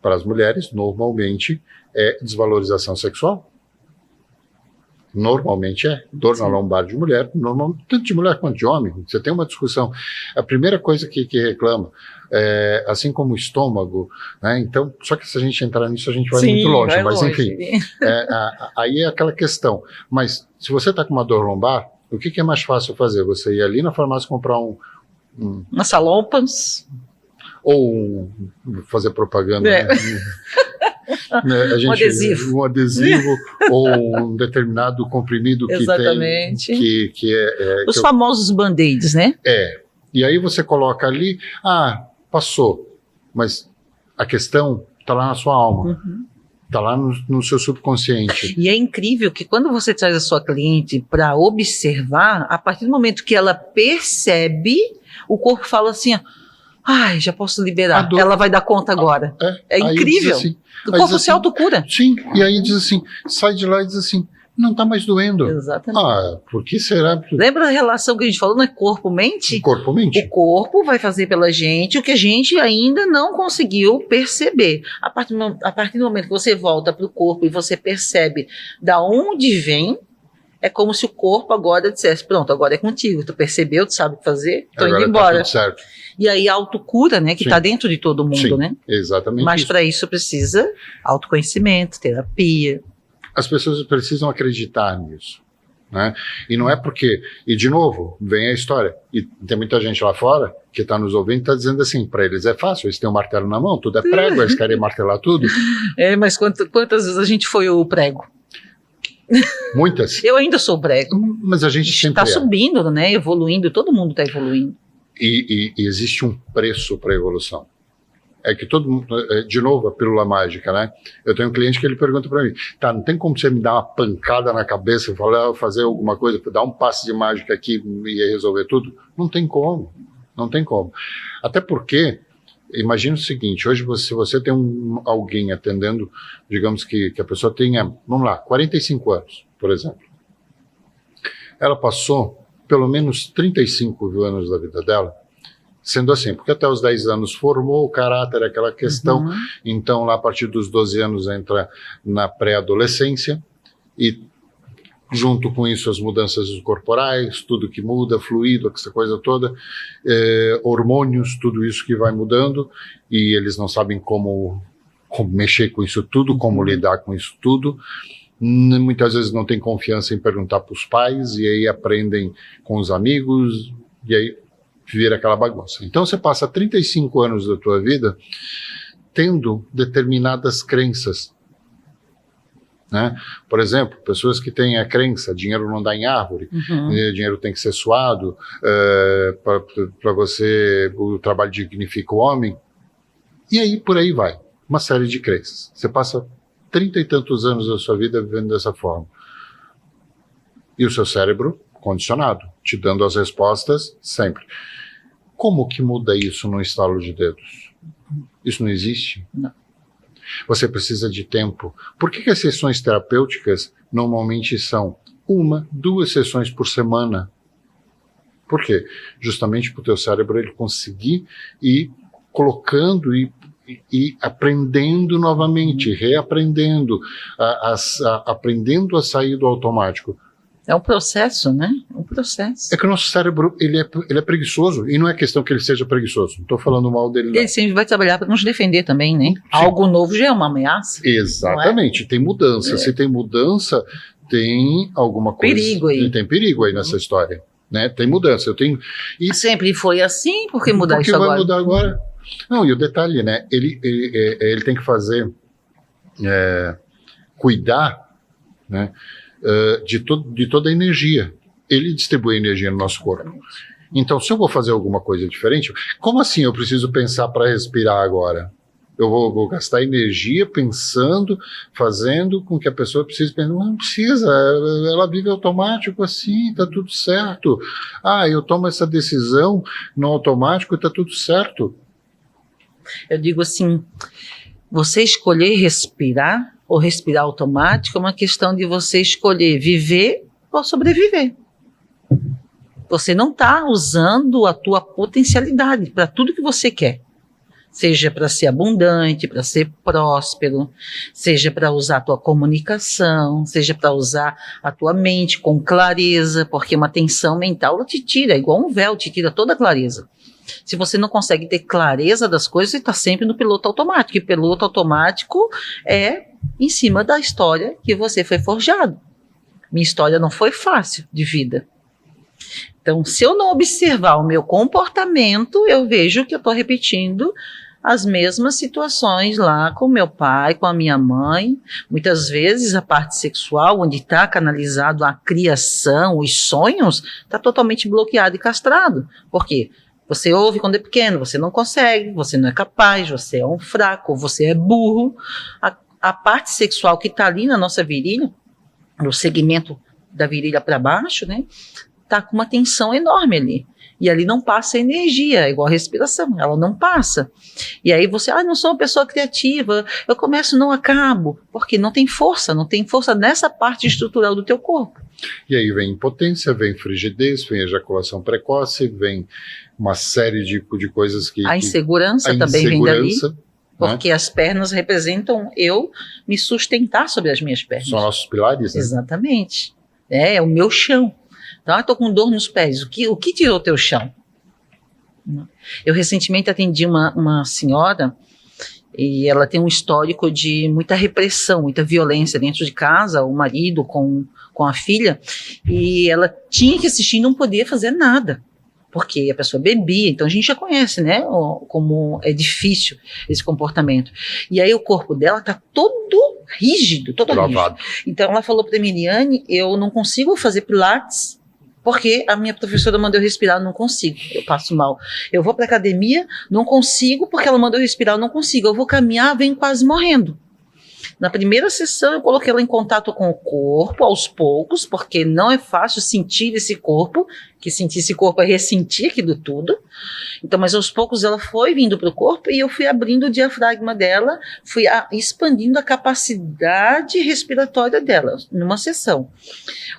para as mulheres normalmente é desvalorização sexual. Normalmente dor na lombar de mulher, tanto de mulher quanto de homem. Você tem uma discussão. A primeira coisa que reclama, assim como o estômago, né? Então, só que se a gente entrar nisso, a gente vai muito longe. Mas enfim, aí é aquela questão. Mas se você está com uma dor lombar, o que é mais fácil fazer? Você ir ali na farmácia comprar
uma Salompas.
Ou fazer propaganda. Né? Um adesivo ou um determinado comprimido que
exatamente.
Tem que
os famosos band-aids, né?
E aí você coloca ali, passou, mas a questão está lá na sua alma, está lá no seu subconsciente.
E é incrível que quando você traz a sua cliente para observar, a partir do momento que ela percebe, o corpo fala assim, já posso liberar, ela vai dar conta agora. É incrível. Assim, o corpo se autocura.
Sim, e aí diz assim, sai de lá e diz assim, não está mais doendo.
Exatamente.
Por que será?
Lembra da relação que a gente falou, não é corpo-mente?
Corpo-mente.
O corpo vai fazer pela gente o que a gente ainda não conseguiu perceber. A partir do momento que você volta para o corpo e você percebe da onde vem, é como se o corpo agora dissesse, pronto, agora é contigo, tu percebeu, tu sabe o que fazer, tô indo embora.
Tá tudo certo.
E aí a autocura, né, que está dentro de todo mundo, né?
Exatamente.
Mas para isso precisa autoconhecimento, terapia.
As pessoas precisam acreditar nisso, né? E não é porque, e de novo, vem a história, e tem muita gente lá fora que está nos ouvindo e está dizendo assim, para eles é fácil, eles têm um martelo na mão, tudo é prego, eles querem martelar tudo.
Mas quantas vezes a gente foi o prego?
Muitas.
Eu ainda sou prego.
Mas a gente sempre
está subindo, né? Evoluindo, todo mundo está evoluindo.
E existe um preço para a evolução. É que todo mundo, de novo, a pílula mágica, né? Eu tenho um cliente que ele pergunta para mim, não tem como você me dar uma pancada na cabeça e falar, fazer alguma coisa, dar um passe de mágica aqui e resolver tudo? Não tem como, não tem como. Até porque, imagina o seguinte, hoje se você tem alguém atendendo, digamos que a pessoa tenha, vamos lá, 45 anos, por exemplo. Ela passou pelo menos 35 anos da vida dela sendo assim, porque até os 10 anos formou o caráter, aquela questão, então lá a partir dos 12 anos entra na pré-adolescência e junto com isso as mudanças corporais, tudo que muda, fluido, essa coisa toda, hormônios, tudo isso que vai mudando e eles não sabem como mexer com isso tudo, como lidar com isso tudo. Muitas vezes não tem confiança em perguntar para os pais e aí aprendem com os amigos e aí vira aquela bagunça. Então você passa 35 anos da tua vida tendo determinadas crenças, né? Por exemplo, pessoas que têm a crença, dinheiro não dá em árvore, dinheiro tem que ser suado, para você o trabalho dignifica o homem, e aí por aí vai, uma série de crenças. Você passa 30 e tantos anos da sua vida vivendo dessa forma. E o seu cérebro condicionado, te dando as respostas sempre. Como que muda isso num estalo de dedos? Isso não existe?
Não.
Você precisa de tempo. Por que as sessões terapêuticas normalmente são 1, 2 sessões por semana? Por quê? Justamente para o teu cérebro ele conseguir ir colocando e aprendendo novamente, reaprendendo, aprendendo a sair do automático.
É um processo, né? Um processo.
É que o nosso cérebro, ele é preguiçoso, e não é questão que ele seja preguiçoso, não estou falando mal dele, não.
Ele sempre vai trabalhar para nos defender também, né? Sim. Algo novo já é uma ameaça.
Exatamente, tem mudança. Se tem mudança, tem alguma coisa.
Perigo aí.
Tem perigo aí nessa história, né? Tem mudança. E
sempre foi assim, por que mudar isso agora?
Por que vai mudar agora? Não, e o detalhe, né? Ele tem que fazer, cuidar, né? De toda a energia. Ele distribui energia no nosso corpo. Então, se eu vou fazer alguma coisa diferente, como assim eu preciso pensar para respirar agora? Eu vou gastar energia pensando, fazendo com que a pessoa precise pensar. Não precisa, ela vive automático assim, tá tudo certo. Eu tomo essa decisão no automático e tá tudo certo.
Eu digo assim, você escolher respirar ou respirar automático é uma questão de você escolher viver ou sobreviver. Você não está usando a tua potencialidade para tudo que você quer. Seja para ser abundante, para ser próspero, seja para usar a tua comunicação, seja para usar a tua mente com clareza, porque uma tensão mental ela te tira, igual um véu, te tira toda a clareza. Se você não consegue ter clareza das coisas, você está sempre no piloto automático, e piloto automático é em cima da história que você foi forjado. Minha história não foi fácil de vida. Então, se eu não observar o meu comportamento, eu vejo que eu estou repetindo as mesmas situações lá com meu pai, com a minha mãe. Muitas vezes a parte sexual, onde está canalizado a criação, os sonhos, está totalmente bloqueado e castrado. Por quê? Você ouve quando é pequeno, você não consegue, você não é capaz, você é um fraco, você é burro. A parte sexual que está ali na nossa virilha, no segmento da virilha para baixo, né? Está com uma tensão enorme ali. E ali não passa energia, é igual a respiração, ela não passa. E aí você, não sou uma pessoa criativa, eu começo, não acabo, porque não tem força nessa parte estrutural do teu corpo.
E aí vem impotência, vem frigidez, vem ejaculação precoce, vem uma série de coisas que...
A insegurança também vem dali, porque as pernas representam eu me sustentar sobre as minhas pernas.
São nossos pilares, né?
Exatamente. É o meu chão. Então, eu estou com dor nos pés. O que tirou teu chão? Eu recentemente atendi uma senhora e ela tem um histórico de muita repressão, muita violência dentro de casa, o marido com a filha, e ela tinha que assistir e não podia fazer nada, porque a pessoa bebia. Então, a gente já conhece, né, como é difícil esse comportamento. E aí o corpo dela está todo rígido, todo rígido. Então, ela falou para a Emiliane, eu não consigo fazer pilates, porque a minha professora mandou eu respirar, eu não consigo, eu passo mal. Eu vou para academia, não consigo, porque ela mandou eu respirar, eu não consigo. Eu vou caminhar, venho quase morrendo. Na primeira sessão, eu coloquei ela em contato com o corpo, aos poucos, porque não é fácil sentir esse corpo, que sentir esse corpo é ressentir aquilo tudo. Então, mas aos poucos ela foi vindo para o corpo e eu fui abrindo o diafragma dela, fui expandindo a capacidade respiratória dela, numa sessão.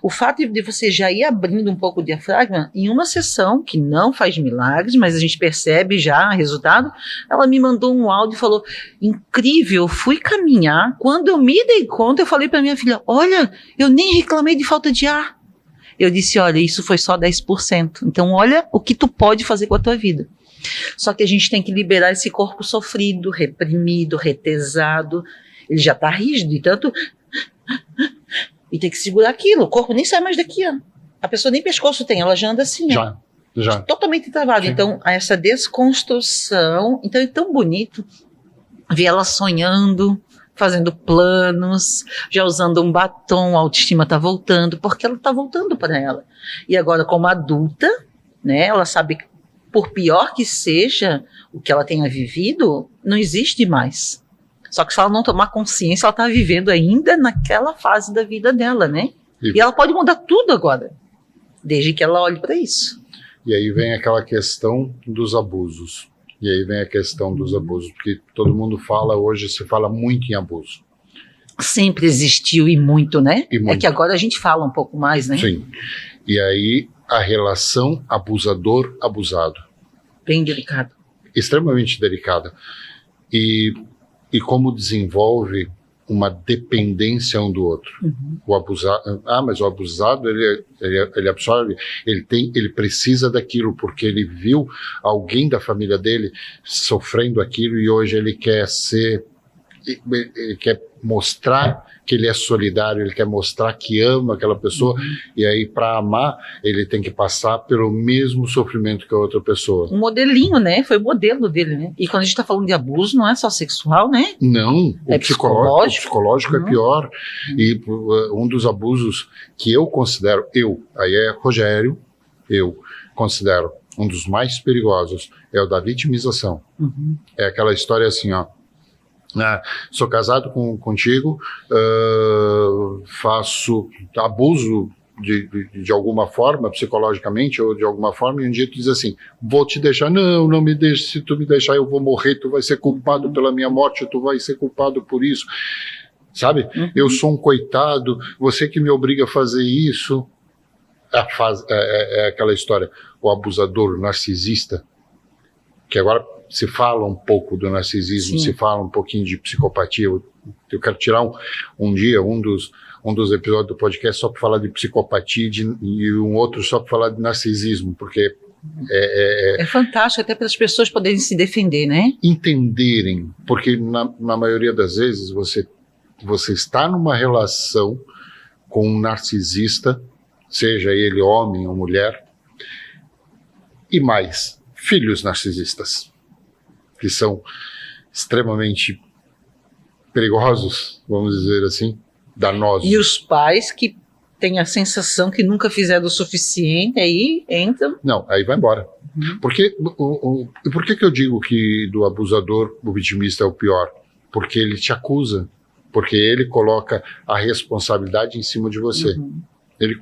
O fato de você já ir abrindo um pouco o diafragma, em uma sessão, que não faz milagres, mas a gente percebe já o resultado, ela me mandou um áudio e falou, incrível, fui caminhar, quando eu me dei conta, eu falei para minha filha, olha, eu nem reclamei de falta de ar. Eu disse, olha, isso foi só 10%. Então, olha o que tu pode fazer com a tua vida. Só que a gente tem que liberar esse corpo sofrido, reprimido, retesado. Ele já está rígido, e tanto... E tem que segurar aquilo. O corpo nem sai mais daqui, ó. A pessoa nem pescoço tem, ela já anda assim, ó. Já. Totalmente travada. Então, essa desconstrução... Então, é tão bonito ver ela sonhando, fazendo planos, já usando um batom, a autoestima está voltando, porque ela está voltando para ela. E agora, como adulta, né, ela sabe que, por pior que seja o que ela tenha vivido, não existe mais. Só que se ela não tomar consciência, ela está vivendo ainda naquela fase da vida dela, né? E ela pode mudar tudo agora, desde que ela olhe para isso.
E aí vem aquela questão dos abusos. Porque todo mundo fala, hoje se fala muito em abuso.
Sempre existiu e muito, né?
E muito.
É que agora a gente fala um pouco mais, né?
Sim. E aí a relação abusador-abusado.
Bem delicado.
Extremamente delicada. E como desenvolve uma dependência um do outro. O abusado, mas o abusado ele absorve, ele precisa daquilo porque ele viu alguém da família dele sofrendo aquilo e hoje ele quer mostrar que ele é solidário, ele quer mostrar que ama aquela pessoa, e aí para amar ele tem que passar pelo mesmo sofrimento que a outra pessoa.
Um modelinho, né? Foi o modelo dele, né? E quando a gente tá falando de abuso, não é só sexual, né?
Não,
É
o psicológico é pior. E um dos abusos que eu considero, aí é Rogério, eu considero um dos mais perigosos, é o da vitimização. É aquela história assim, ó, sou casado contigo, faço abuso de alguma forma, psicologicamente ou de alguma forma, e um dia tu diz assim, vou te deixar, não me deixe, se tu me deixar eu vou morrer, tu vai ser culpado pela minha morte, tu vai ser culpado por isso, sabe? Eu sou um coitado, você que me obriga a fazer isso. É aquela história, o abusador, o narcisista, que agora se fala um pouco do narcisismo, se fala um pouquinho de psicopatia. Eu quero tirar um dia, um dos episódios do podcast só para falar de psicopatia e um outro só para falar de narcisismo, porque
é fantástico até para as pessoas poderem se defender, né?
Entenderem, porque na maioria das vezes você está numa relação com um narcisista, seja ele homem ou mulher, e mais, filhos narcisistas, que são extremamente perigosos, vamos dizer assim, danosos.
E os pais que têm a sensação que nunca fizeram o suficiente, aí entram...
Não, aí vai embora. Porque, por que eu digo que do abusador, o vitimista é o pior? Porque ele te acusa, porque ele coloca a responsabilidade em cima de você. Ele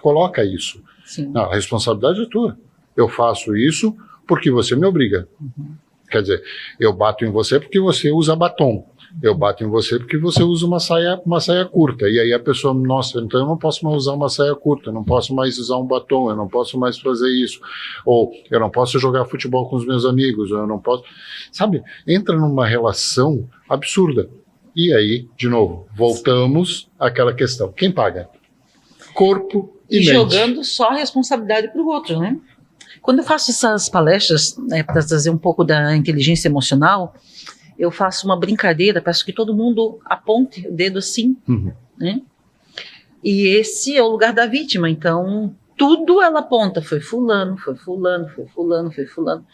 coloca isso.
Sim.
Não, a responsabilidade é tua. Eu faço isso porque você me obriga. Quer dizer, eu bato em você porque você usa batom. Eu bato em você porque você usa uma saia curta. E aí a pessoa, nossa, então eu não posso mais usar uma saia curta, eu não posso mais usar um batom, eu não posso mais fazer isso. Ou eu não posso jogar futebol com os meus amigos, ou eu não posso... Sabe, entra numa relação absurda. E aí, de novo, voltamos àquela questão. Quem paga? Corpo e mente.
Jogando só a responsabilidade para o outro, né? Quando eu faço essas palestras, para trazer um pouco da inteligência emocional, eu faço uma brincadeira, peço que todo mundo aponte o dedo assim, né? E esse é o lugar da vítima, então tudo ela aponta, foi fulano, foi fulano, foi fulano, foi fulano.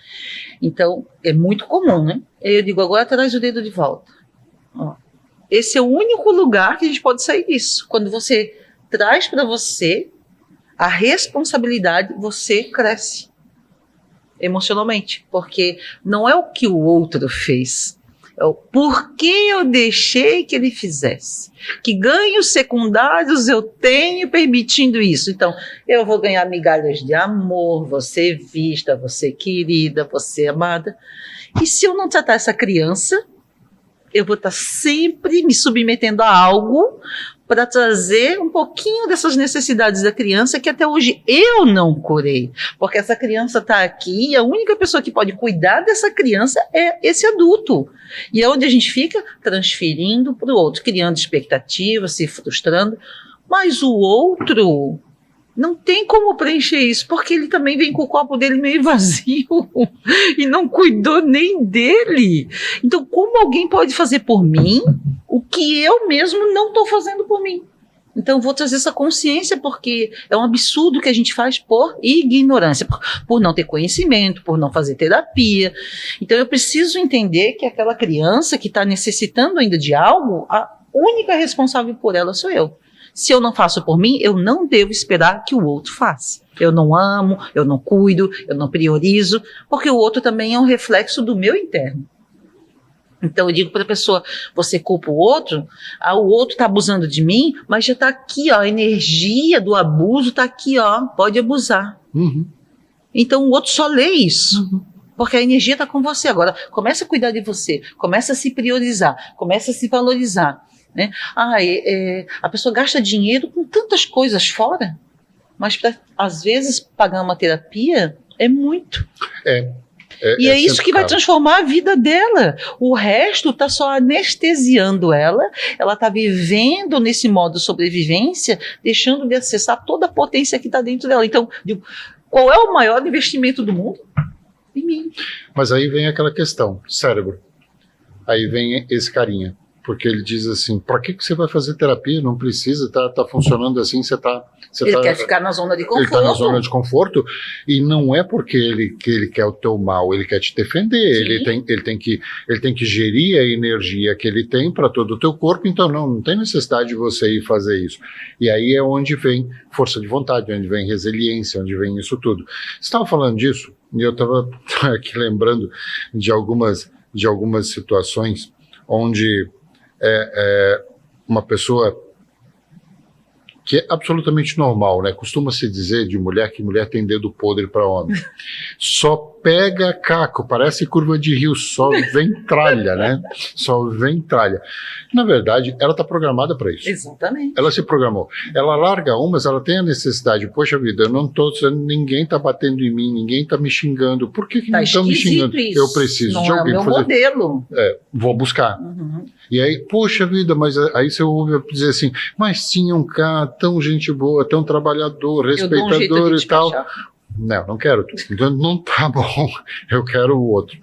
Então é muito comum, né? Eu digo, agora traz o dedo de volta. Ó, esse é o único lugar que a gente pode sair disso. Quando você traz para você a responsabilidade, você cresce emocionalmente, porque não é o que o outro fez, é o porquê eu deixei que ele fizesse, que ganhos secundários eu tenho permitindo isso. Então eu vou ganhar migalhas de amor, vou ser vista, vou ser querida, vou ser amada, e se eu não tratar essa criança, eu vou estar sempre me submetendo a algo para trazer um pouquinho dessas necessidades da criança que até hoje eu não curei. Porque essa criança está aqui e a única pessoa que pode cuidar dessa criança é esse adulto. E é onde a gente fica transferindo para o outro, criando expectativas, se frustrando. Mas o outro não tem como preencher isso, porque ele também vem com o copo dele meio vazio e não cuidou nem dele. Então, como alguém pode fazer por mim o que eu mesmo não estou fazendo por mim? Então, vou trazer essa consciência, porque é um absurdo que a gente faz por ignorância, por não ter conhecimento, por não fazer terapia. Então, eu preciso entender que aquela criança que está necessitando ainda de algo, a única responsável por ela sou eu. Se eu não faço por mim, eu não devo esperar que o outro faça. Eu não amo, eu não cuido, eu não priorizo, porque o outro também é um reflexo do meu interno. Então eu digo para a pessoa, você culpa o outro está abusando de mim, mas já está aqui, ó, a energia do abuso está aqui, ó, pode abusar. Então o outro só lê isso, porque a energia está com você. Agora, começa a cuidar de você, começa a se priorizar, começa a se valorizar, né? A pessoa gasta dinheiro com tantas coisas fora, mas às vezes pagar uma terapia é muito. E é isso que vai transformar a vida dela. O resto está só anestesiando ela está vivendo nesse modo de sobrevivência, deixando de acessar toda a potência que está dentro dela. Então, qual é o maior investimento do mundo? Em mim.
Mas aí vem aquela questão, cérebro. Aí vem esse carinha. Porque ele diz assim, para que você vai fazer terapia? Não precisa, tá funcionando assim,
ele quer ficar na zona de conforto.
Ele está na zona de conforto, e não é porque ele quer o teu mal, ele quer te defender, ele tem que gerir a energia que ele tem para todo o teu corpo, então não tem necessidade de você ir fazer isso. E aí é onde vem força de vontade, onde vem resiliência, onde vem isso tudo. Você estava falando disso, e eu estava aqui lembrando de algumas situações onde uma pessoa que é absolutamente normal, né? Costuma-se dizer de mulher que mulher tem dedo podre para homem. Só pega caco, parece curva de rio, só vem tralha, né? Só vem tralha. Na verdade, ela está programada para isso.
Exatamente.
Ela se programou. Ela larga umas, ela tem a necessidade. Poxa vida, eu não estou, ninguém está batendo em mim, ninguém está me xingando. Por que não estão me xingando?
Isso.
Eu preciso de alguém
fazer. Não é o meu modelo.
Vou buscar. E aí, poxa vida, mas aí você ouve dizer assim, mas tinha um cara tão gente boa, tão trabalhador, respeitador e tal. Não quero. Então não tá bom, eu quero o outro.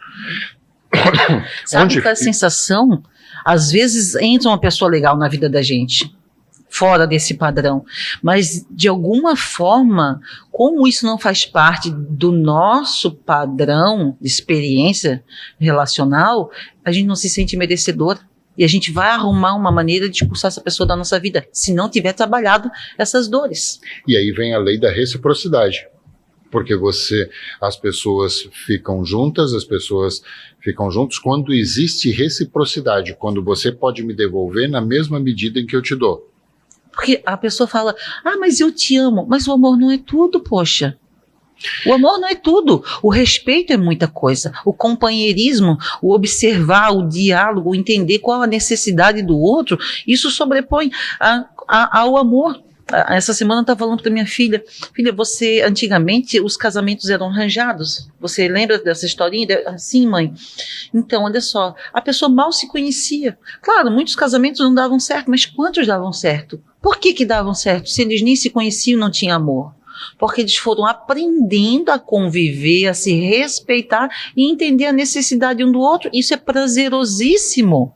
Sabe que a sensação, às vezes entra uma pessoa legal na vida da gente, fora desse padrão, mas de alguma forma, como isso não faz parte do nosso padrão de experiência relacional, a gente não se sente merecedor. E a gente vai arrumar uma maneira de expulsar essa pessoa da nossa vida, se não tiver trabalhado essas dores.
E aí vem a lei da reciprocidade. Porque as pessoas ficam juntas quando existe reciprocidade, quando você pode me devolver na mesma medida em que eu te dou.
Porque a pessoa fala, mas eu te amo, mas o amor não é tudo, poxa. O amor não é tudo, o respeito é muita coisa, o companheirismo, o observar, o diálogo, o entender qual a necessidade do outro, isso sobrepõe ao amor. Essa semana eu estava falando para minha filha, antigamente os casamentos eram arranjados, você lembra dessa historinha? Sim, mãe. Então, olha só, a pessoa mal se conhecia. Claro, muitos casamentos não davam certo, mas quantos davam certo? Por que davam certo? Se eles nem se conheciam, não tinha amor. Porque eles foram aprendendo a conviver, a se respeitar e entender a necessidade um do outro. Isso é prazerosíssimo.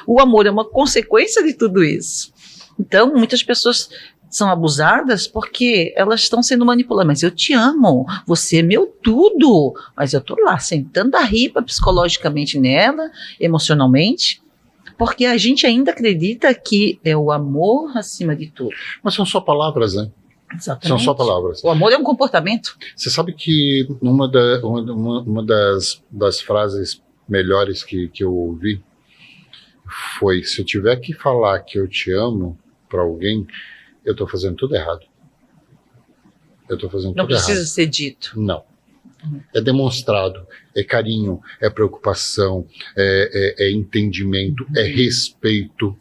O amor é uma consequência de tudo isso. Então, muitas pessoas são abusadas porque elas estão sendo manipuladas. Mas eu te amo, você é meu tudo. Mas eu estou lá sentando a ripa psicologicamente nela, emocionalmente, porque a gente ainda acredita que é o amor acima de tudo.
Mas são só palavras, né?
Exatamente.
São só palavras.
O amor é um comportamento.
Você sabe que uma das frases melhores que eu ouvi foi: se eu tiver que falar que eu te amo para alguém, eu estou fazendo tudo errado.
Não precisa ser dito.
Não. É demonstrado, é carinho, é preocupação, é entendimento, é respeito.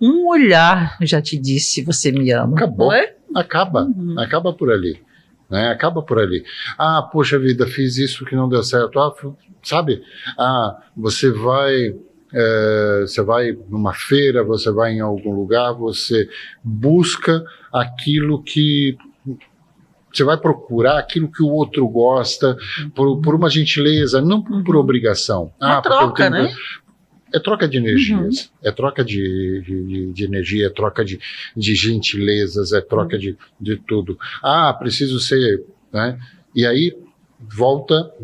Um olhar já te disse, você me ama.
Acabou.
Não é?
Acaba por ali, né? Acaba por ali. Poxa vida, fiz isso que não deu certo. Sabe? Você vai numa feira, você vai em algum lugar, você busca aquilo que você vai procurar, aquilo que o outro gosta, por uma gentileza, não por obrigação.
Uma troca, né?
É troca de energias, é troca de energia, é troca de gentilezas, é troca de tudo. Preciso ser, né? E aí voltamos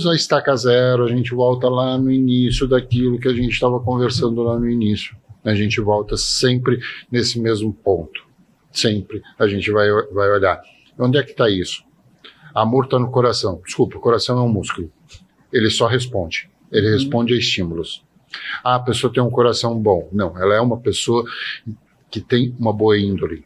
à estaca zero, a gente volta lá no início daquilo que a gente estava conversando lá no início. A gente volta sempre nesse mesmo ponto. Sempre a gente vai olhar. Onde é que está isso? Amor está no coração. Desculpa, o coração é um músculo. Ele só responde. ele responde a estímulos. Ah, a pessoa tem um coração bom. Não, ela é uma pessoa que tem uma boa índole.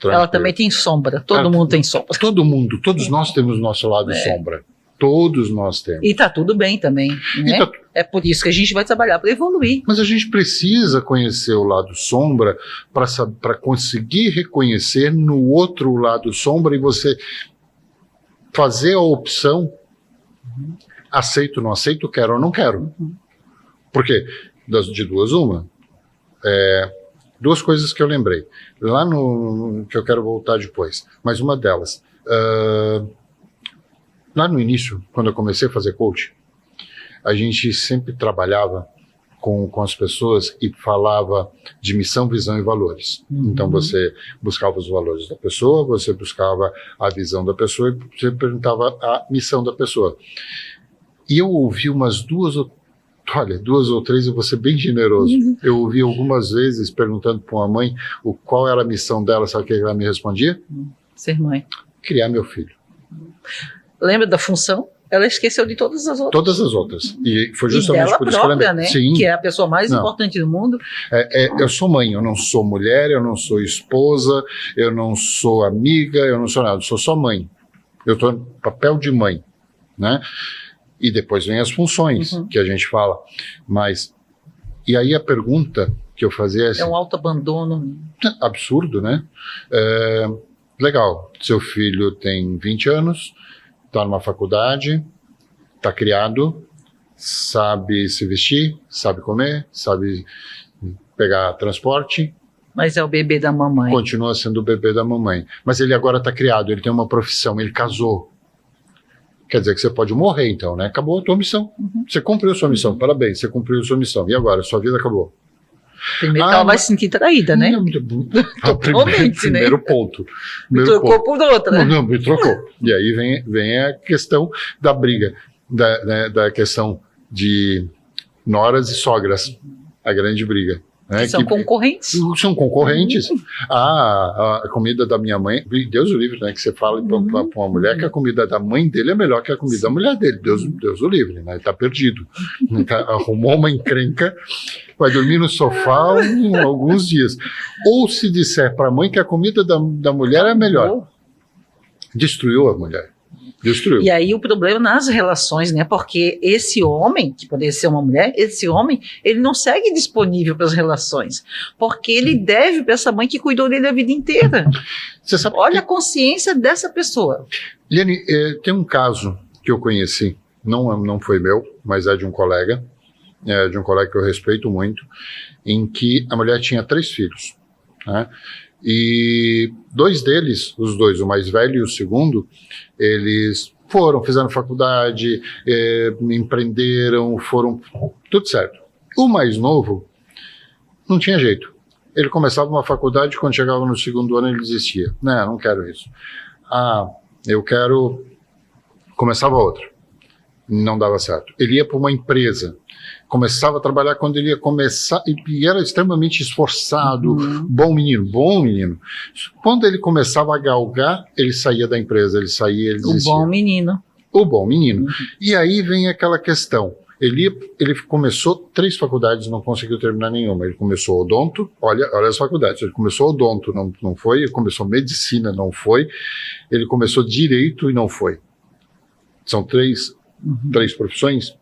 Ela também tem sombra, todo mundo tem sombra.
Todo mundo, todos nós temos o nosso lado sombra. Todos nós temos.
E tá tudo bem também, né? É por isso que a gente vai trabalhar para evoluir.
Mas a gente precisa conhecer o lado sombra para conseguir reconhecer no outro lado sombra e você fazer a opção aceito, não aceito, quero ou não quero. Por quê? De duas uma. Duas coisas que eu lembrei. Lá no que eu quero voltar depois. Mas uma delas. Lá no início, quando eu comecei a fazer coach, a gente sempre trabalhava com as pessoas e falava de missão, visão e valores. Então você buscava os valores da pessoa, você buscava a visão da pessoa e você perguntava a missão da pessoa. E eu ouvi umas duas ou três, eu vou ser bem generoso. Eu ouvi algumas vezes perguntando para uma mãe qual era a missão dela, sabe o que ela me respondia?
Ser mãe.
Criar meu filho.
Lembra da função? Ela esqueceu de todas as outras.
Todas as outras. E foi justamente
dela
por isso
própria,
que ela...
né?
Sim.
Que é a pessoa mais importante do mundo.
Eu sou mãe, eu não sou mulher, eu não sou esposa, eu não sou amiga, eu não sou nada, eu sou só mãe. Eu estou no papel de mãe, né? E depois vem as funções que a gente fala. Mas, e aí a pergunta que eu fazia é assim... É
um autoabandono.
Absurdo, né? Legal, seu filho tem 20 anos... Está numa faculdade, está criado, sabe se vestir, sabe comer, sabe pegar transporte.
Mas é o bebê da mamãe.
Continua sendo o bebê da mamãe. Mas ele agora está criado, ele tem uma profissão, ele casou. Quer dizer que você pode morrer então, né? Acabou a tua missão. Você cumpriu a sua missão, parabéns, você cumpriu a sua missão. E agora? Sua vida acabou.
Primeiro ela vai se sentir traída, né?
Primeiro ponto.
Me trocou por outra.
Não, me trocou. E aí vem a questão da briga, da questão de noras e sogras, a grande briga. Né?
São concorrentes.
São concorrentes. A comida da minha mãe, Deus o livre, né? Que você fala para uma mulher que a comida da mãe dele é melhor que a comida da mulher dele. Deus o livre, né? Ele está perdido. Arrumou uma encrenca, vai dormir no sofá alguns dias. Ou se disser para a mãe que a comida da mulher é melhor. Destruiu a mulher. Destruiu.
E aí o problema nas relações, né? Porque esse homem, que poderia ser uma mulher, esse homem, ele não segue disponível para as relações. Porque ele deve para essa mãe que cuidou dele a vida inteira.
Você sabe
Olha a consciência dessa pessoa.
Liane, tem um caso que eu conheci, não foi meu, mas é de um colega que eu respeito muito, em que a mulher tinha 3 filhos, né? E 2 deles, os 2, o mais velho e o segundo, eles fizeram faculdade, empreenderam, foram tudo certo. O mais novo não tinha jeito. Ele começava uma faculdade, quando chegava no segundo ano ele desistia. Não quero isso. Eu quero... Começava outra. Não dava certo. Ele ia para uma empresa. Começava a trabalhar quando ele ia começar, e era extremamente esforçado, bom menino. Quando ele começava a galgar, ele saía da empresa, ele desistia. O bom menino. E aí vem aquela questão, ele começou 3 faculdades, não conseguiu terminar nenhuma. Ele começou odonto, olha as faculdades, ele começou odonto, não foi, ele começou medicina, não foi, ele começou direito e não foi. São 3 profissões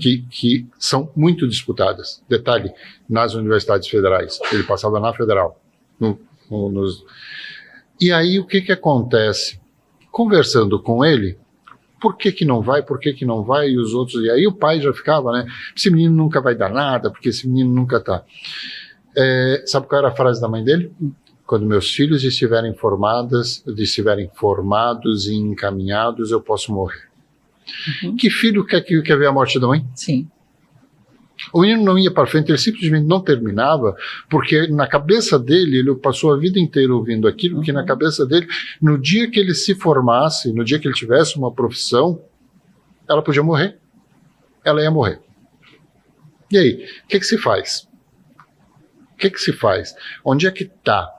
que são muito disputadas. Detalhe, nas universidades federais. Ele passava na federal. E aí o que acontece? Conversando com ele, por que não vai, e os outros... E aí o pai já ficava, né? Esse menino nunca vai dar nada, porque esse menino nunca tá. Sabe qual era a frase da mãe dele? Quando meus filhos estiverem formados e encaminhados, eu posso morrer. Que filho quer ver a morte da mãe?
Sim.
O menino não ia para frente, ele simplesmente não terminava, porque na cabeça dele, ele passou a vida inteira ouvindo aquilo, que na cabeça dele, no dia que ele se formasse, no dia que ele tivesse uma profissão, ela podia morrer. Ela ia morrer. E aí, o que se faz? Onde é que está?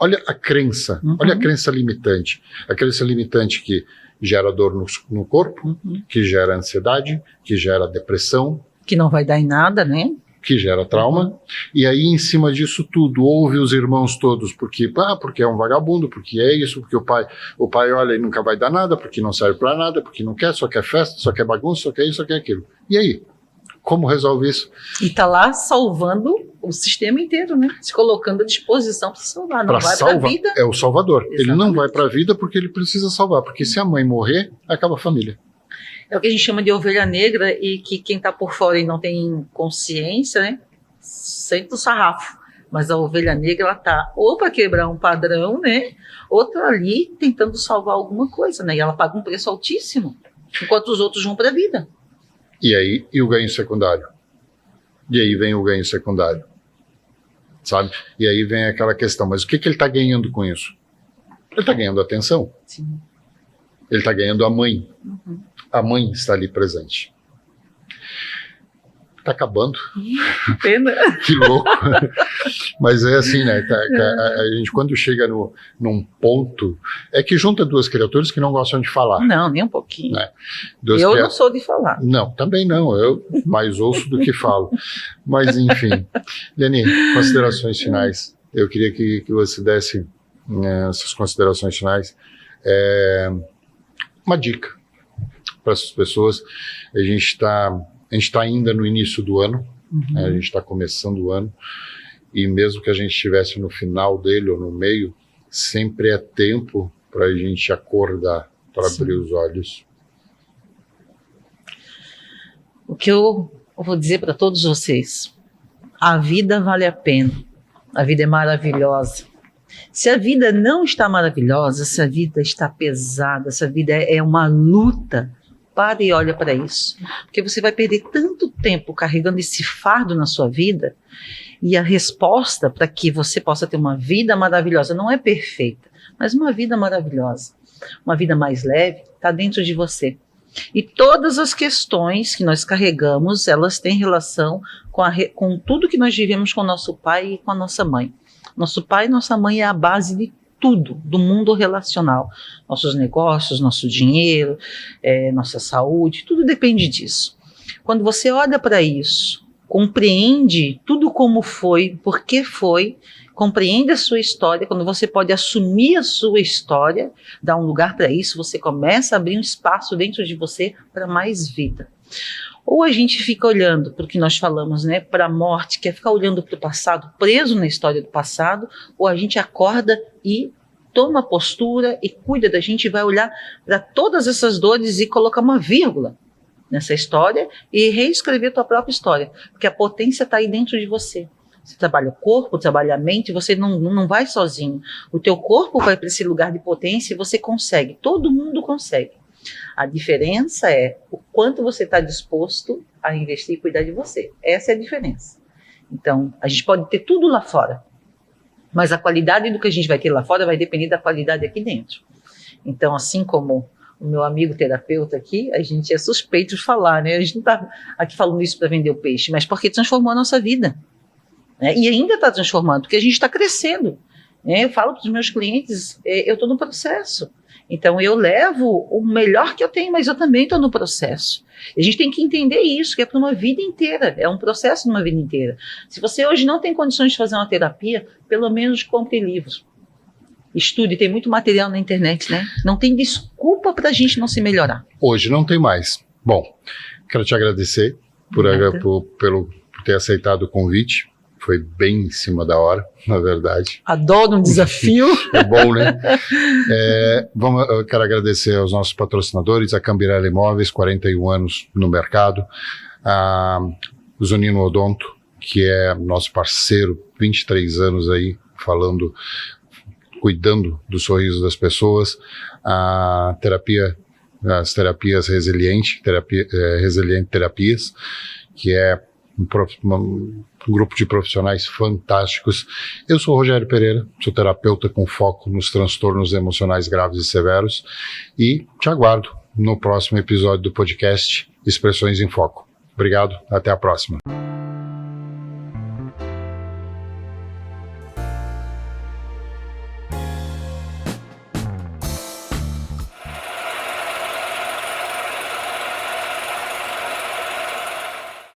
Olha a crença, olha a crença limitante. A crença limitante que gera dor no corpo, que gera ansiedade, que gera depressão.
Que não vai dar em nada, né?
Que gera trauma, e aí em cima disso tudo, ouve os irmãos todos, porque é um vagabundo, porque é isso, porque o pai olha e nunca vai dar nada, porque não serve para nada, porque não quer, só quer festa, só quer bagunça, só quer isso, só quer aquilo. E aí? Como resolve isso?
E tá lá salvando o sistema inteiro, né? Se colocando à disposição para salvar, não vai para a vida.
É o salvador.
Exatamente.
Ele não vai para a vida porque ele precisa salvar, porque se a mãe morrer, acaba a família.
É o que a gente chama de ovelha negra e que quem está por fora e não tem consciência, né, sente o sarrafo. Mas a ovelha negra, ela tá ou para quebrar um padrão, né, ou tá ali tentando salvar alguma coisa, né, e ela paga um preço altíssimo, enquanto os outros vão para a vida.
E aí, e o ganho secundário? E aí vem o ganho secundário, sabe? E aí vem aquela questão, mas o que ele está ganhando com isso? Ele está ganhando atenção.
Sim.
Ele está ganhando a mãe. A mãe está ali presente. Está acabando.
Que pena.
Que louco. Mas é assim, né? A gente, quando chega num ponto, é que junta duas criaturas que não gostam de falar.
Não, nem um pouquinho.
Né?
Não sou de falar.
Não, também não. Eu mais ouço do que falo. Mas, enfim. Leni, considerações finais. Eu queria que você desse essas considerações finais. Uma dica para essas pessoas. A gente está ainda no início do ano, né? A gente está começando o ano, e mesmo que a gente estivesse no final dele ou no meio, sempre é tempo para a gente acordar, para abrir os olhos.
O que eu vou dizer para todos vocês: a vida vale a pena, a vida é maravilhosa. Se a vida não está maravilhosa, se a vida está pesada, se a vida é uma luta, pare e olha para isso. Porque você vai perder tanto tempo carregando esse fardo na sua vida, e a resposta para que você possa ter uma vida maravilhosa não é perfeita, mas uma vida maravilhosa, uma vida mais leve, está dentro de você. E todas as questões que nós carregamos, elas têm relação com tudo que nós vivemos com nosso pai e com a nossa mãe. Nosso pai e nossa mãe é a base de tudo, do mundo relacional. Nossos negócios, nosso dinheiro, nossa saúde, tudo depende disso. Quando você olha para isso, compreende tudo como foi, por que foi, compreende a sua história, quando você pode assumir a sua história, dar um lugar para isso, você começa a abrir um espaço dentro de você para mais vida. Ou a gente fica olhando para o que nós falamos, né, para a morte, quer ficar olhando para o passado, preso na história do passado, ou a gente acorda e toma postura e cuida da gente e vai olhar para todas essas dores e colocar uma vírgula nessa história e reescrever a tua própria história, porque a potência está aí dentro de você. Você trabalha o corpo, trabalha a mente, você não vai sozinho. O teu corpo vai para esse lugar de potência e você consegue, todo mundo consegue. A diferença é o quanto você está disposto a investir e cuidar de você. Essa é a diferença. Então, a gente pode ter tudo lá fora, mas a qualidade do que a gente vai ter lá fora vai depender da qualidade aqui dentro. Então, assim como o meu amigo terapeuta aqui, a gente é suspeito de falar, né? A gente não está aqui falando isso para vender o peixe, mas porque transformou a nossa vida, né? E ainda está transformando, porque a gente está crescendo, né? Eu falo para os meus clientes, eu estou no processo. Então, eu levo o melhor que eu tenho, mas eu também estou no processo. E a gente tem que entender isso, que é para uma vida inteira, é um processo de uma vida inteira. Se você hoje não tem condições de fazer uma terapia, pelo menos compre livros. Estude, tem muito material na internet, né? Não tem desculpa para a gente não se melhorar.
Hoje não tem mais. Bom, quero te agradecer por ter aceitado o convite. Foi bem em cima da hora, na verdade.
Adoro um desafio.
É bom, né? Eu quero agradecer aos nossos patrocinadores, a Cambirela Imóveis, 41 anos no mercado, a Zunino Odonto, que é nosso parceiro, 23 anos aí, cuidando do sorriso das pessoas, as terapias Resiliente Terapias, que é um grupo de profissionais fantásticos. Eu sou Rogério Pereira, sou terapeuta com foco nos transtornos emocionais graves e severos, e te aguardo no próximo episódio do podcast Expressões em Foco. Obrigado, até a próxima.